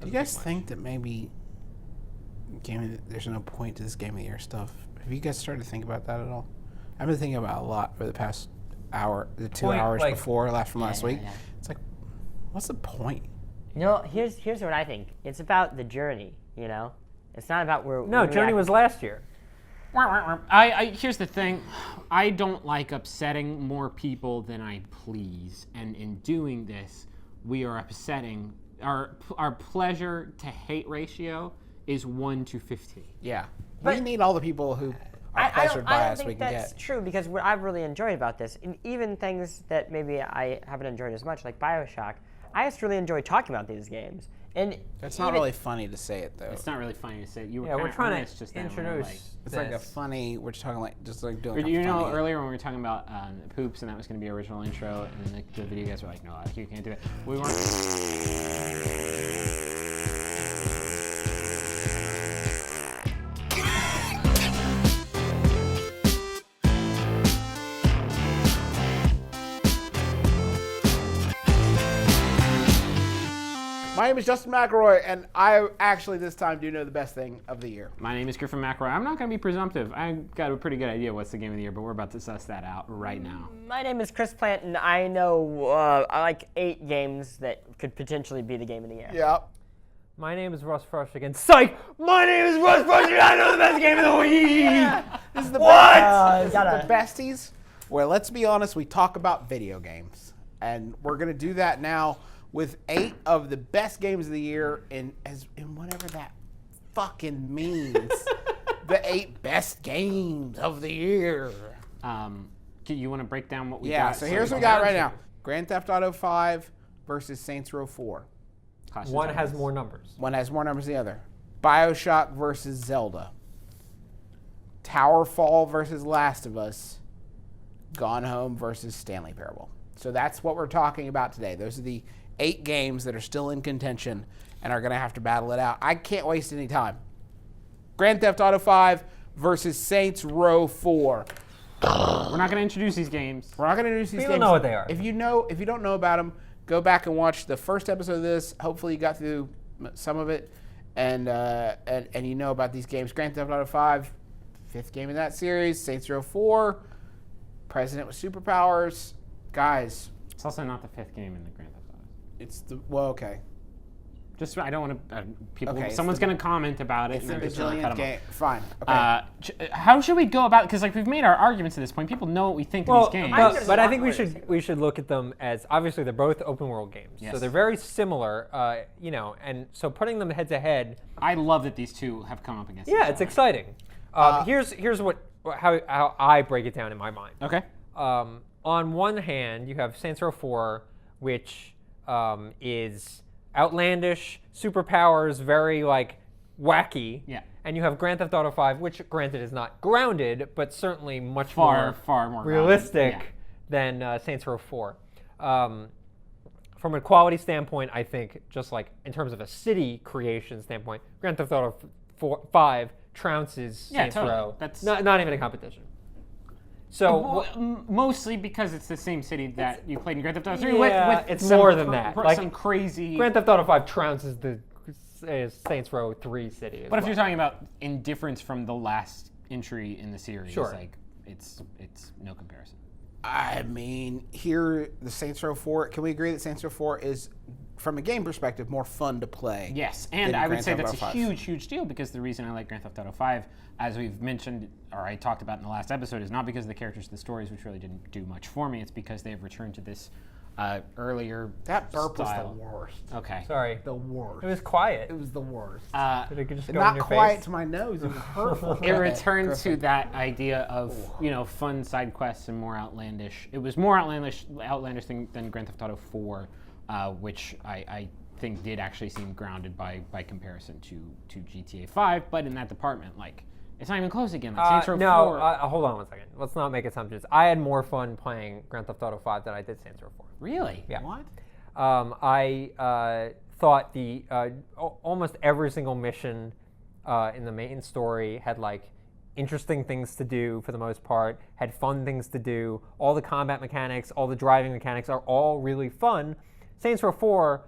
Do you guys think that maybe there's no point to this Game of the Year stuff? Have you guys started to think about that at all? I've been thinking about it a lot for the past hour, the 2 hours before last week. Yeah. It's like, what's the point? Here's what I think. It's about the journey, It's not about where... No, Journey was last year. Here's the thing. I don't like upsetting more people than I please. And in doing this, we are upsetting... Our pleasure to hate ratio is 1 to 15. Yeah. We need all the people who are pressured by us we can get. I don't think that's true, because what I've really enjoyed about this, even things that maybe I haven't enjoyed as much, like Bioshock, I just really enjoy talking about these games. And it's not really funny to say it, though. It's not really funny to say it. We're trying to just introduce. It's like we're just talking doing. Earlier when we were talking about poops and that was going to be original intro, and then the video guys were like, "No, you can't do it." We weren't. My name is Justin McElroy, and I actually this time do know the best thing of the year. My name is Griffin McElroy. I'm not going to be presumptive. I've got a pretty good idea what's the game of the year, but we're about to suss that out right now. My name is Chris Plant, and I know I like 8 games that could potentially be the game of the year. Yeah. My name is Russ Frush again. Psych! My name is Russ Frush, and I know the best game of the week! Yeah. This is the the Besties, where, let's be honest, we talk about video games. And we're going to do that now with 8 of the best games of the year in whatever that fucking means. The 8 best games of the year. You want to break down what we got? Yeah, so here's what we got right now. Grand Theft Auto 5 versus Saints Row 4. One has more numbers. One has more numbers than the other. Bioshock versus Zelda. TowerFall versus Last of Us. Gone Home versus Stanley Parable. So that's what we're talking about today. Those are the 8 games that are still in contention and are going to have to battle it out. I can't waste any time. Grand Theft Auto 5 versus Saints Row 4. We're not going to introduce these games. We're not going to introduce these games. People know what they are. If you don't know about them, go back and watch the first episode of this. Hopefully you got through some of it and you know about these games. Grand Theft Auto 5, 5th game in that series. Saints Row 4, President with Superpowers. Guys. It's also not the 5th game in the Grand Theft Auto. Okay. Just I don't want to people. Okay, someone's going to comment about it. It's the bajillionth game. Fine. Okay. How should we go about it? Because we've made our arguments at this point. People know what we think of these games. But I think we should look at them as, obviously they're both open world games, yes. So they're very similar. And so putting them head to head. I love that these two have come up against. Yeah, it's exciting. Here's how I break it down in my mind. Okay. On one hand, you have Saints Row 4, which is outlandish, superpowers, very wacky. Yeah. And you have Grand Theft Auto 5, which granted is not grounded, but certainly much far more realistic than Saints Row 4. From a quality standpoint, I think just in terms of a city creation standpoint, Grand Theft Auto 5 trounces Saints Row. That's not even a competition. So mostly because it's the same city that you played in Grand Theft Auto 3 with it's more than that. Some crazy... Grand Theft Auto 5 trounces the Saints Row 3 city. But if you're talking about indifference from the last entry in the series, sure. It's no comparison. I mean, here, the Saints Row 4, can we agree that Saints Row 4 is, from a game perspective, more fun to play? Yes, and I would say that's a huge deal, because the reason I like Grand Theft Auto 5, as we've mentioned, or I talked about in the last episode, is not because of the characters of the stories, which really didn't do much for me. It's because they've returned to this earlier That burp style. was the worst. Okay. Sorry. The worst. It was quiet. It was the worst. Did it just go not in your quiet face? to my nose. It was hurtful. It returned to that idea of fun side quests and more outlandish. It was more outlandish than Grand Theft Auto 4, which I think did actually seem grounded by comparison to GTA 5. But in that department, it's not even close again. Saints Row 4. Hold on 1 second. Let's not make assumptions. I had more fun playing Grand Theft Auto 5 than I did Saints Row 4. Really? Yeah. What? I thought the almost every single mission in the main story had interesting things to do for the most part, had fun things to do. All the combat mechanics, all the driving mechanics are all really fun. Saints Row 4,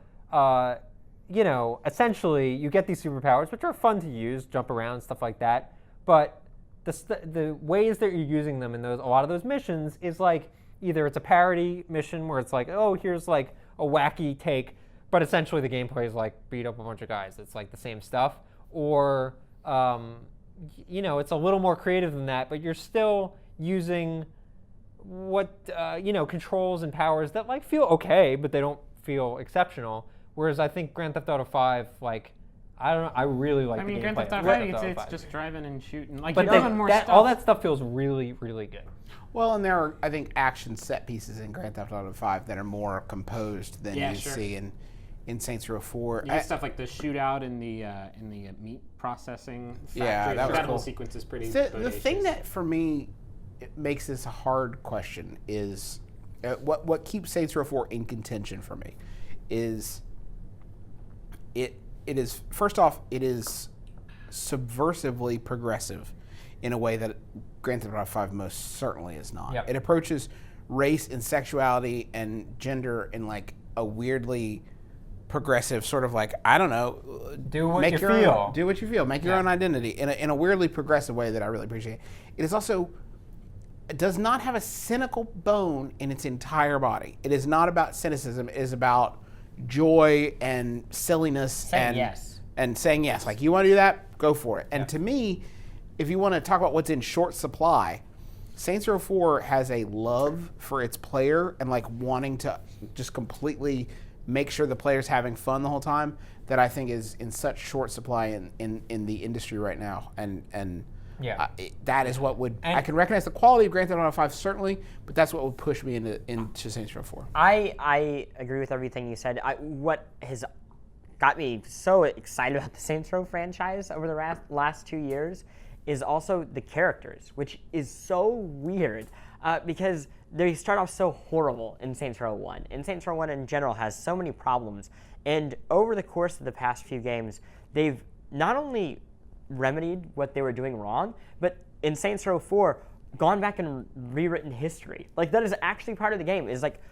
you know, essentially you get these superpowers, which are fun to use, jump around, stuff like that. But the ways that you're using them in a lot of those missions is like either it's a parody mission where it's like, oh, here's like a wacky take, but essentially the gameplay is like beat up a bunch of guys. It's like the same stuff. Or, you know, it's a little more creative than that, but you're still using controls and powers that like feel okay, but they don't feel exceptional. Whereas I think Grand Theft Auto 5, like, I don't know, I really like the gameplay. Grand Theft Auto 5, it's just driving and shooting. Like, but you're doing more stuff. all that stuff feels really, really good. Well, and there are, I think, action set pieces in Grand Theft Auto 5 that are more composed than you see in Saints Row 4. You get stuff like the shootout in the meat processing factory. Yeah, that whole cool. sequence is pretty The thing that, for me, it makes this a hard question is what keeps Saints Row 4 in contention for me is it is, first off, it is subversively progressive in a way that Grand Theft Auto 5 most certainly is not. Yep. It approaches race and sexuality and gender in like a weirdly progressive sort of like, I don't know, do what you feel, make your own identity in a weirdly progressive way that I really appreciate. It is also, it does not have a cynical bone in its entire body. It is not about cynicism. It is about joy and silliness and saying yes. Like, you want to do that? Go for it. And to me, if you want to talk about what's in short supply, Saints Row 4 has a love for its player and like wanting to just completely make sure the player's having fun the whole time that I think is in such short supply in the industry right now. And that is what would, I can recognize the quality of Grand Theft Auto 5 certainly, but that's what would push me into Saints Row 4. I agree with everything you said. What has got me so excited about the Saints Row franchise over the last 2 years is also the characters, which is so weird because they start off so horrible in Saints Row 1. And Saints Row 1 in general has so many problems. And over the course of the past few games, they've not only remedied what they were doing wrong, but in Saints Row 4, gone back and rewritten history. Like, that is actually part of the game, is like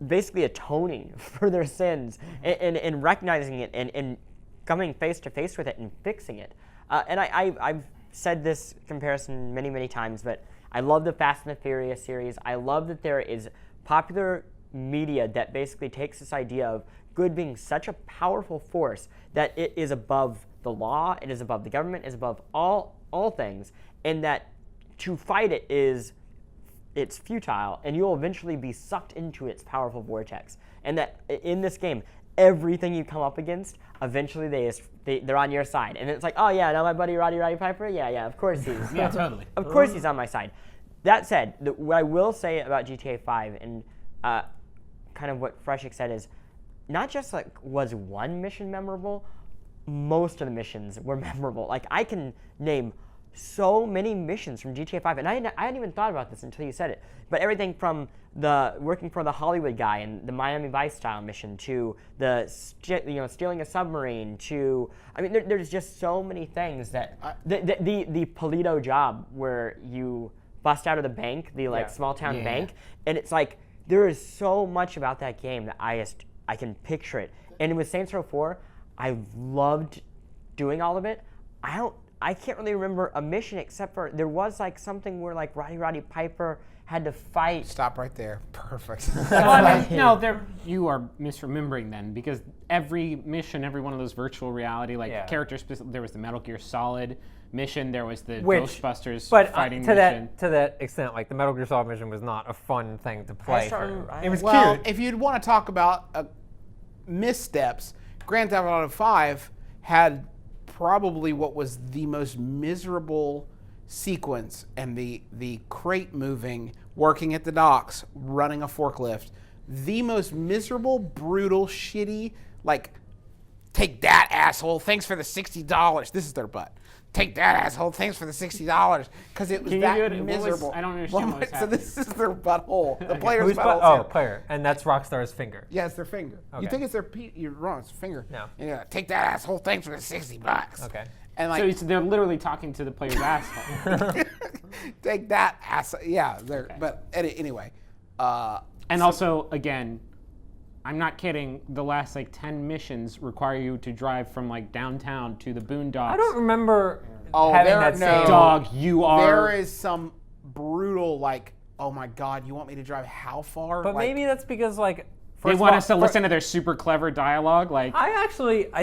basically atoning for their sins and recognizing it and coming face to face with it and fixing it. And I've said this comparison many, many times, but I love the Fast and the Furious series. I love that there is popular media that basically takes this idea of good being such a powerful force that it is above the law, it is above the government, it is above all things, and that to fight it it's futile, and you'll eventually be sucked into its powerful vortex. And that in this game, everything you come up against, eventually they're on your side. And it's like, oh yeah, now my buddy Roddy Piper, yeah, of course he's of course he's on my side. That said, what I will say about GTA 5 and kind of what Freshik said is, not just like was one mission memorable, most of the missions were memorable. Like, I can name so many missions from GTA 5, and I hadn't even thought about this until you said it. But everything from the working for the Hollywood guy and the Miami Vice style mission to the stealing a submarine to, I mean, there's just so many things that the Polito job where you bust out of the bank, the small town bank, and it's like there is so much about that game that I can picture it. And with Saints Row 4, I loved doing all of it. I can't really remember a mission except for there was like something where like Roddy Piper had to fight. Stop right there. Perfect. Well, I mean, no, you are misremembering then, because every mission, every one of those virtual reality character specific, there was the Metal Gear Solid mission, there was the Ghostbusters fighting mission. To that extent, like the Metal Gear Solid mission was not a fun thing to play. It was cute. cute. If you'd want to talk about missteps, Grand Theft Auto 5 had probably what was the most miserable sequence, and the crate moving, working at the docks, running a forklift, the most miserable, brutal, shitty, like, take that, asshole, thanks for the $60. This is their butt. Take that, asshole, thanks for the $60. Because it was miserable. I don't understand what was So happening. this is their butthole. The player's Who's butthole. player. And that's Rockstar's finger. Yeah, it's their finger. Okay. You think it's their you're wrong, it's their finger. No. Yeah, take that, asshole, thanks for the $60. Okay. And like, So they're literally talking to the player's asshole. take that, asshole. Yeah, but anyway. And also, again, I'm not kidding. The last like 10 missions require you to drive from like downtown to the boondocks. I don't remember Oh, having there- that no. same. Dog, you are. There is some brutal, like, oh my God, you want me to drive how far? But Like, maybe that's because like. They first of want all- us to listen to their super clever dialogue. Like I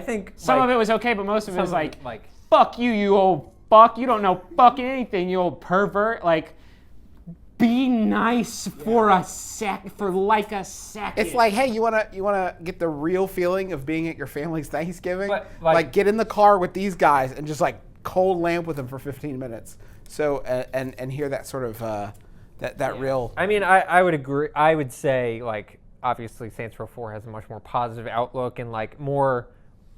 think some like, of it was okay, but most of it was some of like, it, like fuck you, you old fuck. You don't know fucking anything, you old pervert. Like, be nice for a second. It's like, hey, you wanna get the real feeling of being at your family's Thanksgiving? But, like, get in the car with these guys and just like cold lamp with them for 15 minutes. So and hear that sort of that real. I mean, I would agree. I would say, like, obviously, Saints Row 4 has a much more positive outlook and, like, more,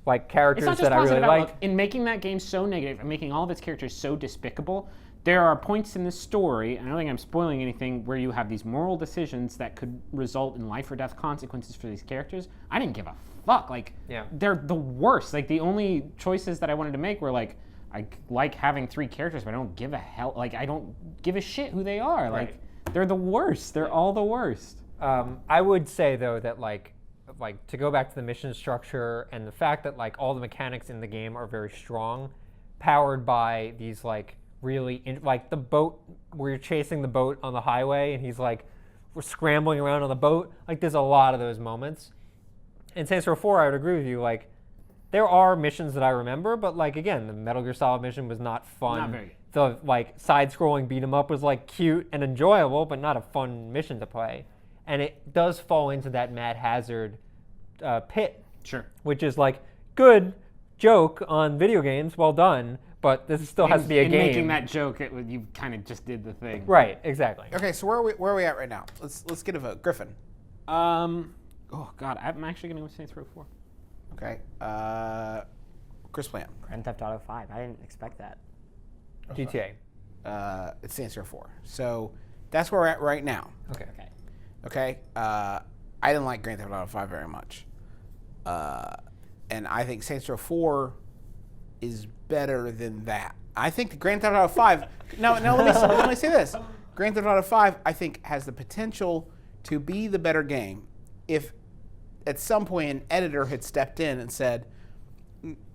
like, characters it's not just that I really positive like. outlook. In making that game so negative and making all of its characters so despicable, there are points in the story, and I don't think I'm spoiling anything, where you have these moral decisions that could result in life or death consequences for these characters. I didn't give a fuck. Like, Yeah. they're the worst. Like, the only choices that I wanted to make were, like, I like having 3 characters, but I don't give a hell. Like, I don't give a shit who they are. Like, they're the worst. They're all the worst. I would say though that like to go back to the mission structure and the fact that like all the mechanics in the game are very strong, powered by these like really like the boat where you're chasing the boat on the highway and he's like we're scrambling around on the boat. Like there's a lot of those moments. In Saints Row 4, I would agree with you. Like there are missions that I remember, but like again, the Metal Gear Solid mission was not fun. Not very good. The like side-scrolling beat 'em up was like cute and enjoyable, but not a fun mission to play. And it does fall into that Mad Hazard pit, Sure. which is like good joke on video games, well done, but this still has to be a in game. making that joke, you kind of just did the thing. Right, exactly. Okay, so where are we at right now? Let's get a vote. Griffin. Oh God, I'm actually gonna go with Saints Row 4. Okay. Chris Plant. Grand Theft Auto 5. I didn't expect that. GTA. It's Saints Row 4. So that's where we're at right now. Okay. Okay. I didn't like Grand Theft Auto 5 very much, and I think Saints Row 4 is better than that. I think the Grand Theft Auto 5. No. Let me say this. Grand Theft Auto 5, I think, has the potential to be the better game if at some point an editor had stepped in and said,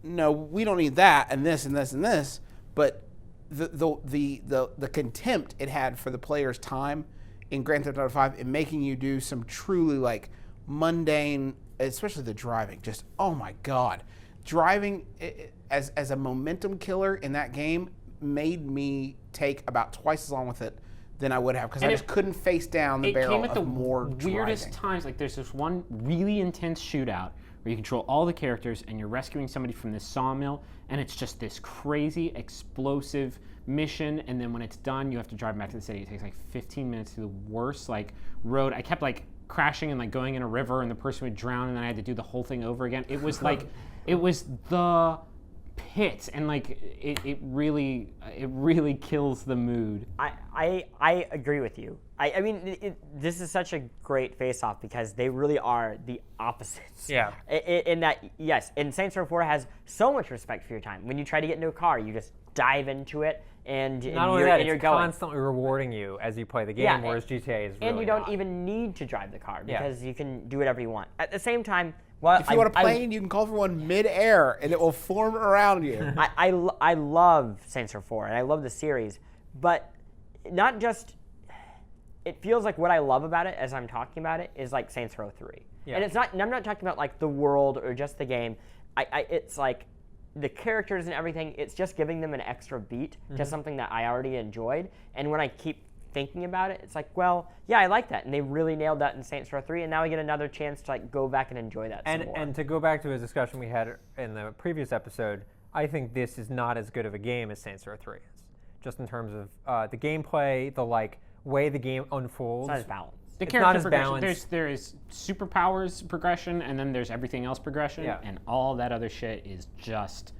"No, we don't need that and this and this and this," but the contempt it had for the player's time in Grand Theft Auto 5 in making you do some truly like mundane, especially the driving. Just oh my God, driving as a momentum killer in that game made me take about twice as long with it than I would have because I just couldn't face down the barrel of more weirdest driving. times. Like there's this one really intense shootout where you control all the characters and you're rescuing somebody from this sawmill, and it's just this crazy explosive mission, and then when it's done you have to drive back to the city. It takes like 15 minutes to the worst like road. I kept like crashing and like going in a river and the person would drown and then I had to do the whole thing over again. It was like it was the pit, and like it really kills the mood. I agree with you. I mean, this is such a great face-off because they really are the opposites. Yeah. In that, yes, and Saints Row 4 has so much respect for your time. When you try to get into a car, you just dive into it, and Not only that, you're it's going. constantly rewarding you as you play the game, Yeah, whereas GTA is really and you don't not. even need to drive the car Yeah. because you can do whatever you want. At the same time, well, If you want a plane, you can call for one mid-air, and it will form around you. I love Saints Row 4, and I love the series, but not just. It feels like what I love about it as I'm talking about it is like Saints Row 3, Yeah. and it's not. And I'm not talking about like the world or just the game. It's like the characters and everything. It's just giving them an extra beat to something that I already enjoyed, and when I keep thinking about it, it's like, well, yeah, I like that, and they really nailed that in Saints Row 3, and now I get another chance to like go back and enjoy that some more. And to go back to a discussion we had in the previous episode, I think this is not as good of a game as Saints Row 3 is, just in terms of the gameplay, the like way the game unfolds. It's not as balanced. The It's character not as progression, balanced. there is superpowers progression, and then there's everything else progression, Yeah. and all that other shit is just.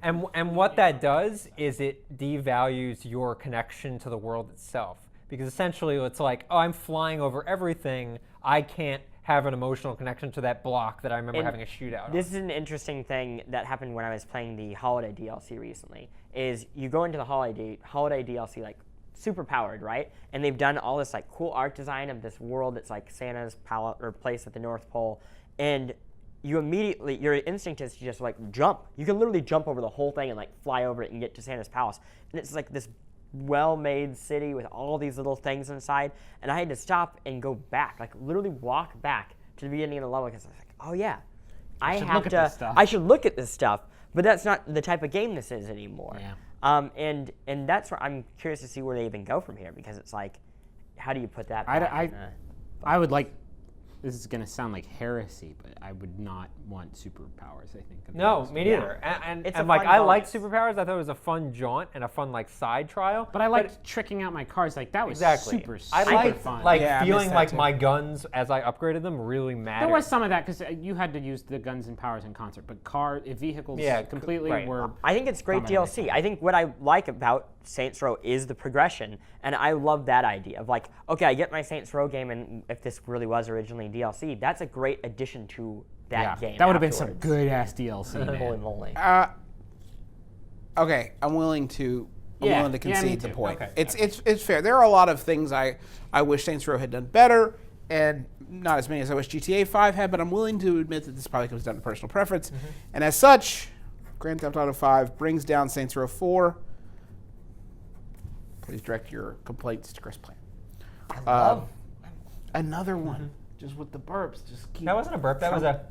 And what that does is it devalues your connection to the world itself. Because essentially it's like, oh, I'm flying over everything. I can't have an emotional connection to that block that I remember And having a shootout on. This is an interesting thing that happened when I was playing the Holiday DLC recently, is you go into the Holiday DLC like super powered, right? And they've done all this like cool art design of this world that's like Santa's palace or place at the North Pole, and you immediately, your instinct is to just like jump. You can literally jump over the whole thing and like fly over it and get to Santa's palace. And it's like this well-made city with all these little things inside. And I had to stop and go back, like literally walk back to the beginning of the level because I was like, oh yeah, I should look at this stuff. But that's not the type of game this is anymore. Yeah. And that's where I'm curious to see where they even go from here, because it's like, how do you put that back I would like, this is going to sound like heresy, but I would not want superpowers, I think. No, me neither. And It's a like, fun I like bonus. superpowers. I thought it was a fun jaunt and a fun like side trial. But I liked tricking out my cars. Like, that was Exactly. super I liked fun. like Yeah, I feeling missed that like too. my guns as I upgraded them really mattered. There was some of that because you had to use the guns and powers in concert, but vehicles completely right. were. I think it's great Combat DLC. I think what I like about Saints Row is the progression, and I love that idea of like, okay, I get my Saints Row game, and if this really was originally DLC, that's a great addition to that game. That would have been some afterwards. good ass DLC, man. Holy moly. Okay, I'm willing to me concede the too. point. Okay. It's fair. There are a lot of things I wish Saints Row had done better, and not as many as I wish GTA 5 had, but I'm willing to admit that this probably comes down to personal preference. And as such, Grand Theft Auto 5 brings down Saints Row 4. Please direct your complaints to Chris Plant. Another one, just with the burps. Just keep. That wasn't a burp. That was a.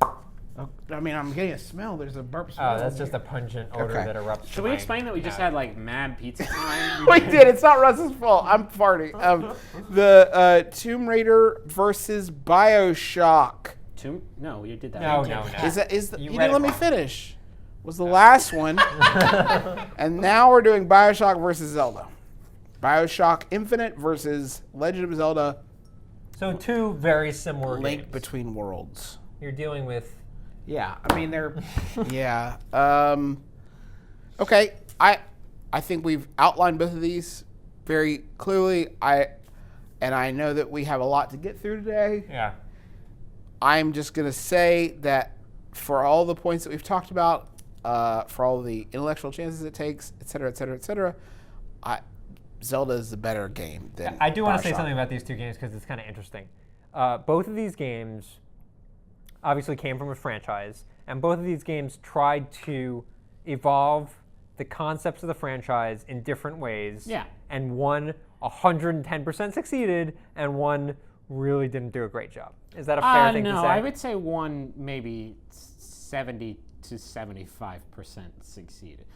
I mean, I'm getting a smell. There's a burp smell. Oh, that's just a pungent odor Okay. that erupts. Should we explain that we just had like mad pizza time? We did. It's not Russ's fault. I'm farting. The Tomb Raider versus Bioshock. No, you did that. No. You read didn't it let me wrong. finish. Was the last one. And now we're doing Bioshock versus Zelda. Bioshock Infinite versus Legend of Zelda So two very similar Link games. Between Worlds. You're dealing with. Yeah, I mean they're yeah. Okay, I think we've outlined both of these very clearly. I know that we have a lot to get through today. Yeah. I'm just gonna say that for all the points that we've talked about, for all the intellectual chances it takes, et cetera, Zelda is the better game than I do want to say Bioshock. something about these two games because it's kind of interesting. Both of these games obviously came from a franchise, and both of these games tried to evolve the concepts of the franchise in different ways. Yeah. And one 110% succeeded, and one really didn't do a great job. Is that a fair thing to say? No, I would say one maybe 70 to 75% succeeded.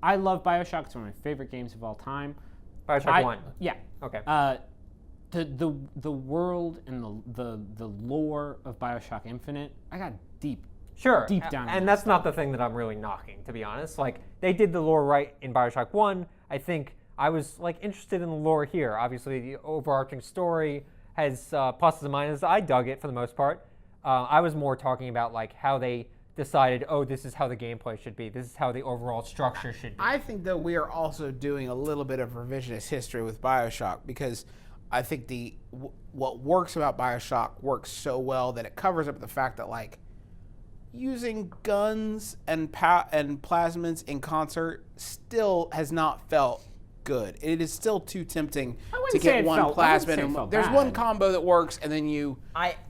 I love Bioshock. It's one of my favorite games of all time. Bioshock 1. Yeah. Okay. The world and the lore of Bioshock Infinite, I got deep Sure. deep down in And that that's not the thing that I'm really knocking, to be honest. Like, they did the lore right in Bioshock 1. I think I was, like, interested in the lore here. Obviously, the overarching story has pluses and minuses. I dug it for the most part. I was more talking about, like, how they decided, oh, this is how the gameplay should be. This is how the overall structure should be. I think that we are also doing a little bit of revisionist history with Bioshock because I think what works about Bioshock works so well that it covers up the fact that, like, using guns and plasmids in concert still has not felt good. It is still too tempting to get one plasmid. And there's one combo that works, and then you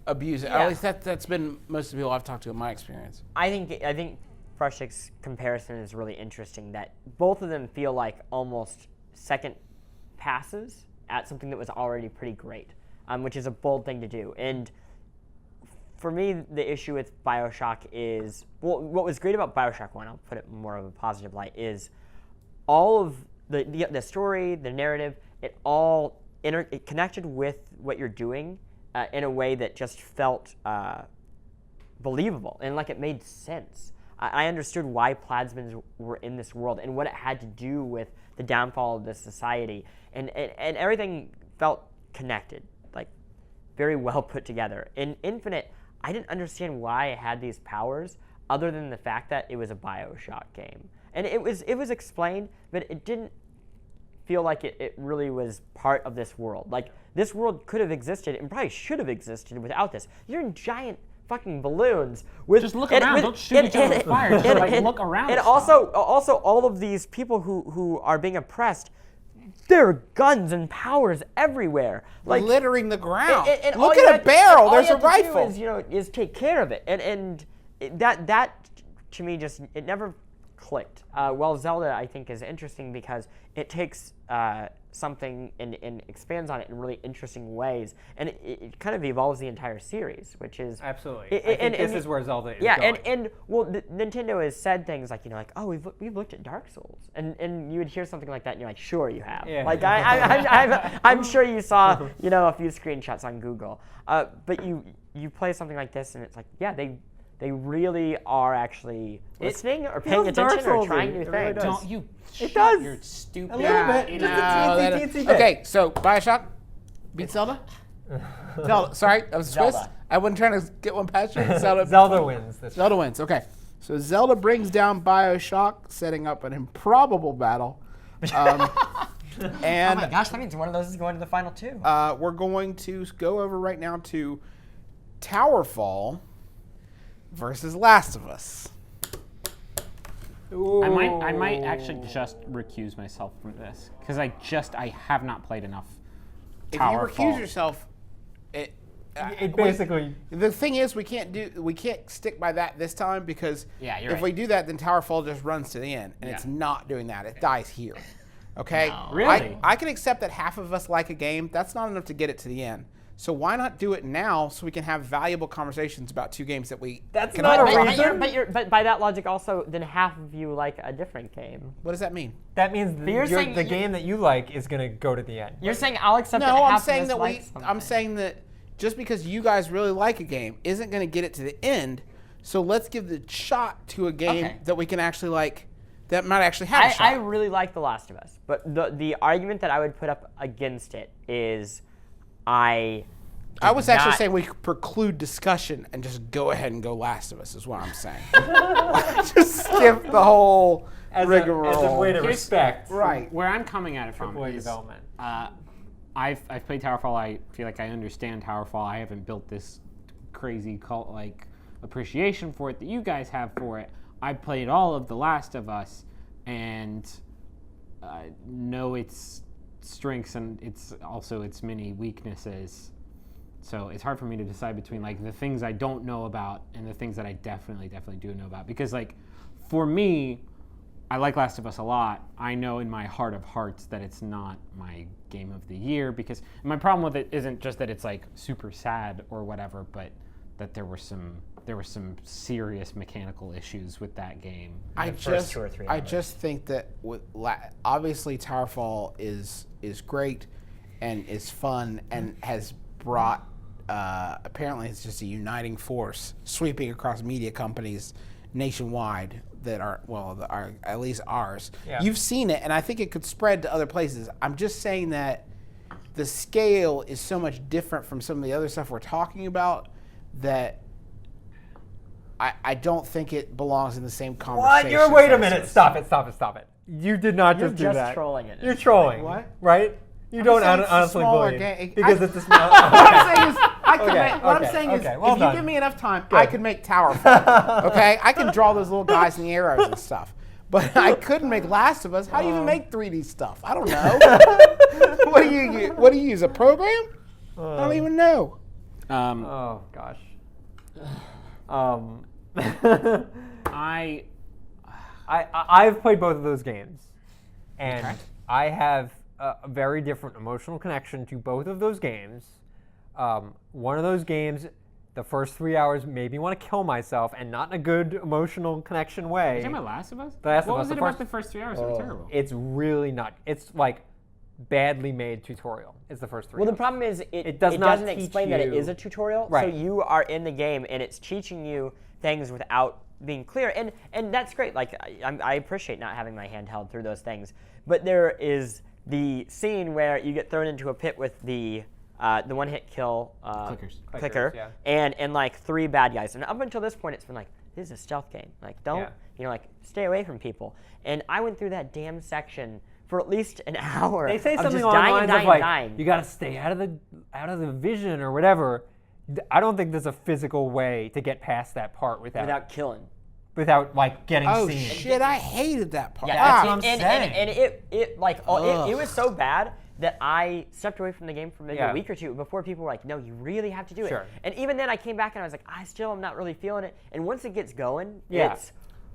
abuse it. Yeah. At least that's been most of the people I've talked to in my experience. I think Frushtick's comparison is really interesting. That both of them feel like almost second passes at something that was already pretty great, which is a bold thing to do. And for me, the issue with Bioshock is, well, what was great about Bioshock 1, I'll put it in more of a positive light, is all of the story, the narrative, it all it connected with what you're doing in a way that just felt believable and like it made sense. I understood why plasmids were in this world and what it had to do with the downfall of this society, and everything felt connected, like very well put together. In Infinite, I didn't understand why I had these powers other than the fact that it was a Bioshock game. And it was explained, but it didn't feel like it really was part of this world. Like, this world could have existed and probably should have existed without this. You're in giant fucking balloons with Just look around. Don't shoot each other with fire. Just, like, look around. And also all of these people who are being oppressed, there are guns and powers everywhere, like littering the ground. And Look at a barrel. There's a rifle. Is take care of it, and that to me just it never clicked. Well, Zelda I think is interesting because it takes something and expands on it in really interesting ways, and it kind of evolves the entire series, which is absolutely. I think this is where Zelda is going. and well, Nintendo has said things like oh we've looked at Dark Souls, and you would hear something like that, and you're like, sure you have. Yeah. Like I'm sure you saw a few screenshots on Google, but you play something like this, and it's like they really are actually listening or paying attention or trying new things. Don't you? It does. You're stupid. A little bit. Just a teensy bit. Okay, so Bioshock beat Zelda. Zelda. Sorry, that was a twist. Zelda. I wasn't trying to get one past you. Zelda wins this. Zelda wins. Okay, so Zelda brings down Bioshock, setting up an improbable battle. And oh my gosh, that means one of those is going to the final two. We're going to go over right now to TowerFall versus Last of Us. Ooh. I might actually just recuse myself from this because I have not played enough TowerFall. If you recuse yourself, It basically. the thing is we can't stick by that this time because Yeah, you're if right. we do that, then TowerFall just runs to the end, and it's not doing that. It dies here. Okay. No. Really? I can accept that half of us like a game. That's not enough to get it to the end. So why not do it now so we can have valuable conversations about two games that we That's can not all a agree on? reason. But by that logic, also, then half of you like a different game. What does that mean? That means you're saying the game that you like is going to go to the end. You're saying I'll accept that No, I'm half saying of us that like something. I'm saying that just because you guys really like a game isn't going to get it to the end. So let's give the shot to a game Okay. that we can actually like, that might actually have a shot. I really like The Last of Us, but the argument that I would put up against it is I was actually not- saying we could preclude discussion and just go ahead and go Last of Us is what I'm saying. Just skip the whole rigmarole. As a way to Here's- respect. Right. Where I'm coming at it from AAA is development. I've played TowerFall. I feel like I understand TowerFall. I haven't built this crazy cult-like appreciation for it that you guys have for it. I played all of The Last of Us and know its strengths and its also its many weaknesses. So it's hard for me to decide between like the things I don't know about and the things that I definitely do know about. Because like for me, I like Last of Us a lot. I know in my heart of hearts that it's not my game of the year because my problem with it isn't just that it's like super sad or whatever, but that there were some serious mechanical issues with that game. I first 2 or 3 I hours. just think that obviously TowerFall is great and is fun and has brought apparently it's just a uniting force sweeping across media companies nationwide that are at least ours. Yeah. You've seen it, and I think it could spread to other places. I'm just saying that the scale is so much different from some of the other stuff we're talking about that I don't think it belongs in the same conversation. What? Wait a minute. Stop it. You did not You're just do just that. trolling it. You're trolling. What? Right? You don't saying it's a honestly smaller believe. game. Because it's a small... What I'm saying is, Okay, well if you done. give me enough time, I could make TowerFall. Okay, I can draw those little guys and the arrows and stuff, but I couldn't make Last of Us. How do you even make 3D stuff? I don't know. What do you use? A program? I don't even know. Oh, gosh. I've played both of those games, and I have a very different emotional connection to both of those games. One of those games, the first 3 hours made me want to kill myself, and not in a good emotional connection way. Are you talking about Last of Us? The Last of what Us, was the it about first- the first 3 hours that were terrible? It's really not. It's like badly made tutorial. It's the first 3 Well, the hours. problem is it does not doesn't teach explain that it you- is a tutorial. Right. So you are in the game and it's teaching you things without being clear, and that's great. Like I appreciate not having my hand held through those things, but there is the scene where you get thrown into a pit with the one-hit kill clicker, yeah. and like 3 bad guys. And up until this point, it's been like, this is a stealth game. Like don't stay away from people. And I went through that damn section for at least an hour. They say of something just along dying, the lines dying, of like, dying. you got to stay out of the vision or whatever. I don't think there's a physical way to get past that part without killing. without like getting Oh seen. shit! I hated that part. Yeah, that's and, what I'm and, saying. and it was so bad that I stepped away from the game for maybe a week or two before people were like, no, you really have to do it. Sure. And even then I came back and I was like, I still am not really feeling it. And once it gets going, Yeah. it's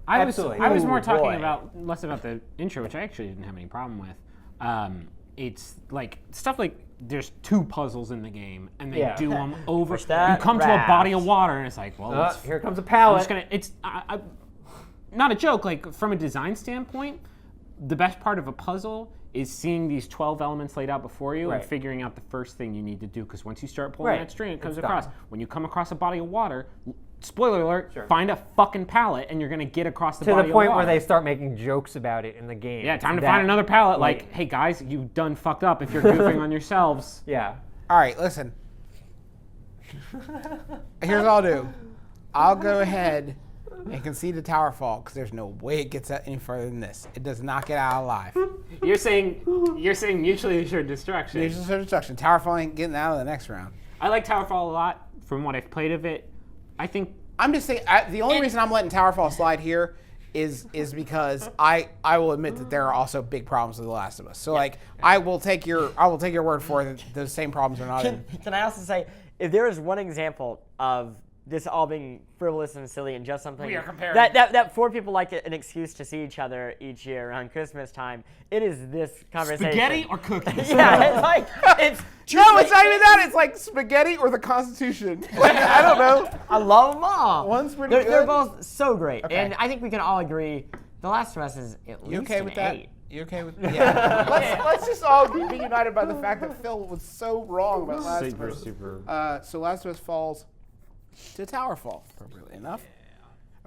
I was more Ooh, talking boy. less about the intro, which I actually didn't have any problem with. It's like stuff like there's 2 puzzles in the game, and they do them over. Push that You come to a raft. body of water, and it's like, well, Here comes a I'm pallet. just gonna. It's not a joke. Like from a design standpoint, the best part of a puzzle is seeing these 12 elements laid out before you and Right. figuring out the first thing you need to do. Because once you start pulling Right. that string, it comes It's across. done. When you come across a body of water, spoiler alert, Sure. find a fucking pallet, and you're gonna get across the to body the point of where water. they start making jokes about it in the game. Yeah, time to That- find another pallet. Like, hey guys, you done fucked up if you're goofing on yourselves. Yeah. All right, listen. Here's what I'll do. I'll go ahead and concede to TowerFall because there's no way it gets any further than this. It does not get out alive. You're saying mutually assured destruction. There's just a destruction. TowerFall ain't getting out of the next round. I like TowerFall a lot from what I've played of it. I think I'm just saying. The only reason I'm letting TowerFall slide here is because I will admit that there are also big problems with The Last of Us. So like I will take your word for it that those same problems are not in. Can I also say, if there is one example of this all being frivolous and silly and just something We are comparing. that 4 people like an excuse to see each other each year around Christmas time, it is this conversation. spaghetti or cookies. Yeah, it's like it's. No, it's not even that. It's like spaghetti or the Constitution. Like, I don't know. I love them all. One's pretty They're good. both so great, Okay. and I think we can all agree, The Last of Us is at You least okay an with that? 8. You okay with yeah? Let's just all be united by the fact that Phil was so wrong about Last of Us. So Last of Us falls to TowerFall, appropriately enough.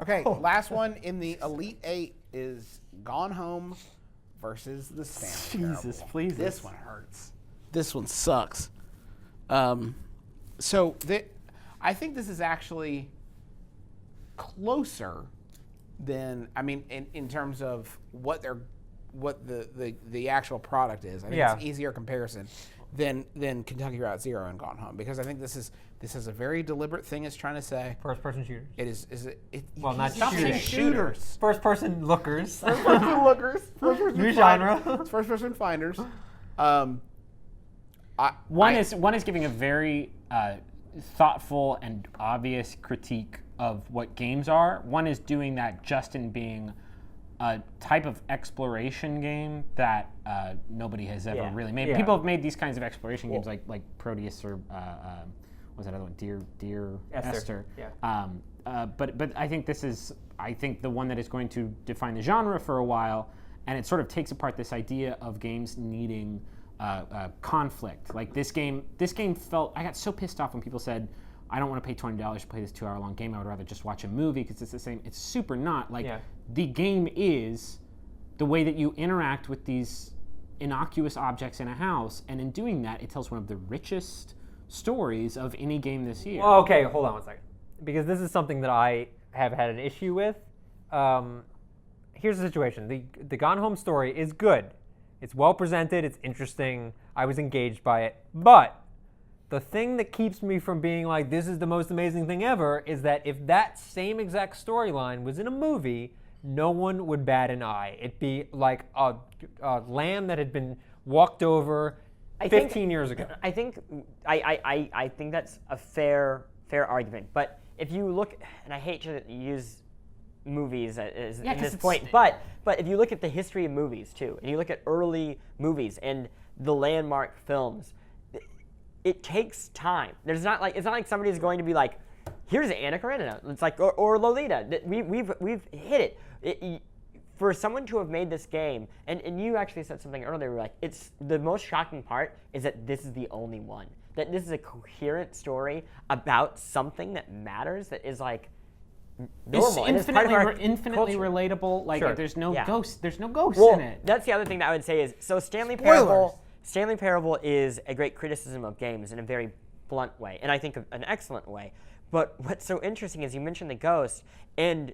Okay, last one in the Elite 8 is Gone Home versus the Stanley. Jesus, Parable. please. This one hurts. This one sucks. So I think this is actually closer than, I mean, in terms of what the actual product is. I think it's easier comparison than Kentucky Route Zero and Gone Home, because I think this is a very deliberate thing it's trying to say. First-person shooters. It is Well, not stop saying shooters. First-person lookers. First-person lookers. First-person New genre. First-person finders. One is giving a very thoughtful and obvious critique of what games are. One is doing that just in being a type of exploration game that nobody has ever really made. Yeah. People have made these kinds of exploration games like Proteus or what's that other one? Dear Esther. Yeah. But I think this is the one that is going to define the genre for a while, and it sort of takes apart this idea of games needing conflict. Like this game felt. I got so pissed off when people said, I don't want to pay $20 to play this 2-hour-long game. I would rather just watch a movie because it's the same. It's super not. Like, the game is the way that you interact with these innocuous objects in a house, and in doing that, it tells one of the richest stories of any game this year. Well, okay, hold on one second. Because this is something that I have had an issue with. Here's the situation. The Gone Home story is good. It's well presented. It's interesting. I was engaged by it. But the thing that keeps me from being like, this is the most amazing thing ever, is that if that same exact storyline was in a movie, no one would bat an eye. It'd be like a lamb that had been walked over 15 years ago. I think that's a fair argument. But if you look, and I hate to use movies as at this point, but if you look at the history of movies too, and you look at early movies and the landmark films, it takes time. It's not like somebody's going to be like, here's Anna Karenina. It's like or Lolita. We've hit it. For someone to have made this game, and you actually said something earlier, like it's the most shocking part is that this is the only one. That this is a coherent story about something that matters, that is like normal. It's infinitely culture. relatable. Like there's no ghost. There's no ghosts Well, in it. that's the other thing that I would say is, so Stanley Spoilers. Parable is a great criticism of games in a very blunt way, and I think an excellent way. But what's so interesting is you mentioned the ghost, and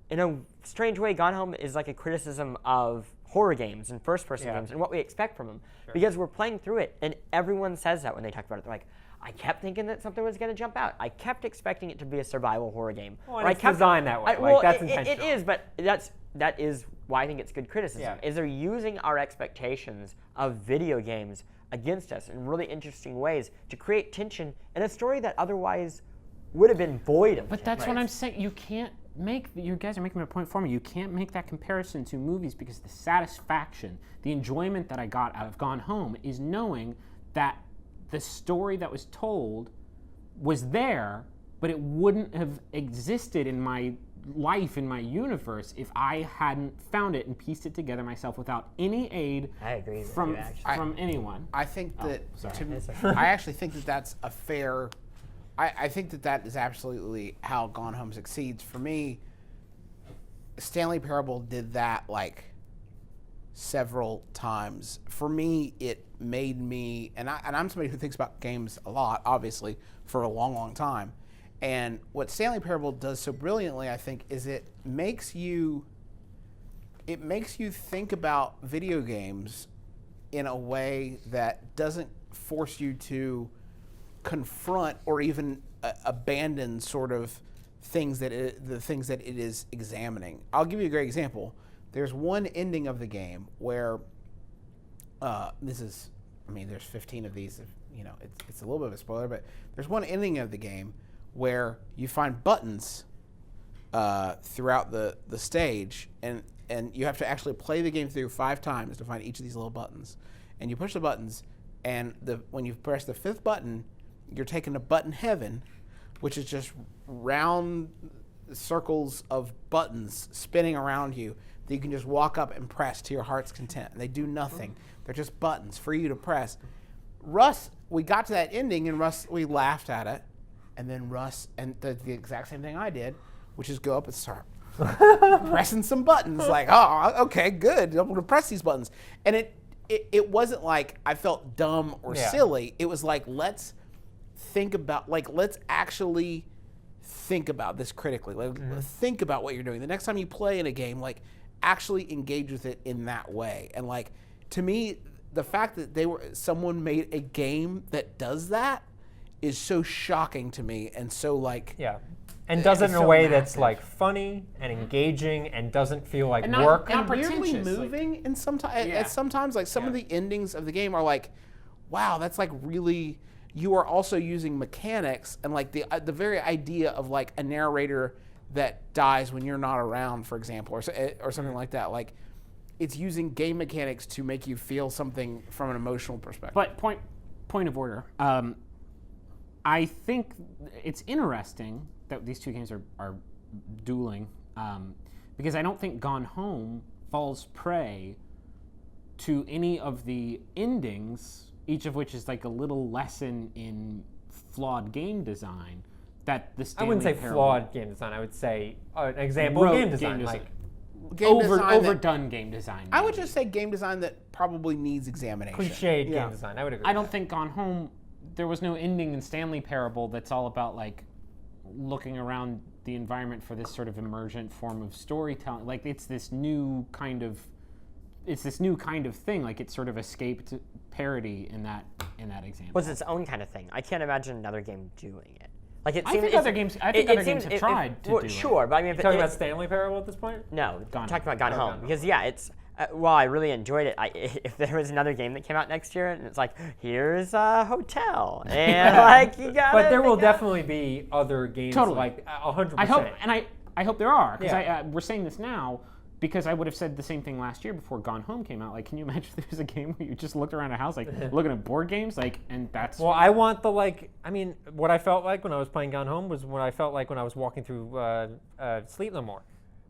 in a strange way, Gone Home is like a criticism of horror games and first-person games and what we expect from them. Because we're playing through it, and everyone says that when they talk about it. They're like, I kept thinking that something was going to jump out. I kept expecting it to be a survival horror game. Well, and it's designed that way. That's intentional. It is, but that is why I think it's good criticism. Yeah. Is they're using our expectations of video games against us in really interesting ways to create tension in a story that otherwise would have been void of. But that's what I'm saying. You can't make. You guys are making a point for me. You can't make that comparison to movies because the satisfaction, the enjoyment that I got out of Gone Home is knowing that the story that was told was there, but it wouldn't have existed in my life, in my universe, if I hadn't found it and pieced it together myself without any aid I agree with from you, actually. from anyone. I think that sorry. I actually think that that's a fair. I think that is absolutely how Gone Home succeeds. For me, Stanley Parable did that like several times. For me, it made me, and I'm somebody who thinks about games a lot, obviously, for a long, long time. And what Stanley Parable does so brilliantly, I think, is it makes you think about video games in a way that doesn't force you to confront or even abandon sort of the things that it is examining. I'll give you a great example. There's one ending of the game where there's 15 of these. It's a little bit of a spoiler, but there's one ending of the game where you find buttons throughout the stage, and you have to actually play the game through 5 times to find each of these little buttons. And you push the buttons, and when you press the 5th button, you're taken to button heaven, which is just round circles of buttons spinning around you that you can just walk up and press to your heart's content. And they do nothing. They're just buttons for you to press. Russ, we got to that ending, and we laughed at it. And then Russ, and the exact same thing I did, which is go up and start pressing some buttons. Like, oh, okay, good. I'm going to press these buttons. And it wasn't like I felt dumb or silly. It was like, let's actually think about this critically. Think about what you're doing. The next time you play in a game, like, actually engage with it in that way. And like, to me, the fact that someone made a game that does that is so shocking to me, and so like and does it in a way that's like funny and engaging and doesn't feel like work and weirdly moving. And sometimes like some of the endings of the game are like, wow, that's like really. You are also using mechanics and like the very idea of like a narrator that dies when you're not around, for example, or something like that. Like, it's using game mechanics to make you feel something from an emotional perspective. But point of order. I think it's interesting that these two games are dueling because I don't think Gone Home falls prey to any of the endings, each of which is like a little lesson in flawed game design. That the Stanley I wouldn't say Parable, flawed game design. I would say an example of game design. Overdone game design. I would just say game design that probably needs examination. Cliched game design. I would agree. I don't think Gone Home. There was no ending in Stanley Parable that's all about like looking around the environment for this sort of emergent form of storytelling. Like it's this new kind of thing. Like it sort of escaped parody in that example. Was its own kind of thing. I can't imagine another game doing it. Like it I seems, think other games have tried to do it. Sure, but I mean, You're talking about Stanley Parable at this point? No, Gone talking about Gone Home. Home. Because it's while I really enjoyed it, if there was another game that came out next year and it's like, here's a hotel and like you got. But there will definitely be other games like 100%. I hope there are because we're saying this now. Because I would have said the same thing last year before Gone Home came out. Like, can you imagine if there was a game where you just looked around a house, like, looking at board games? Like, and that's... Well, I want what I felt like when I was playing Gone Home was what I felt like when I was walking through Sleep No More,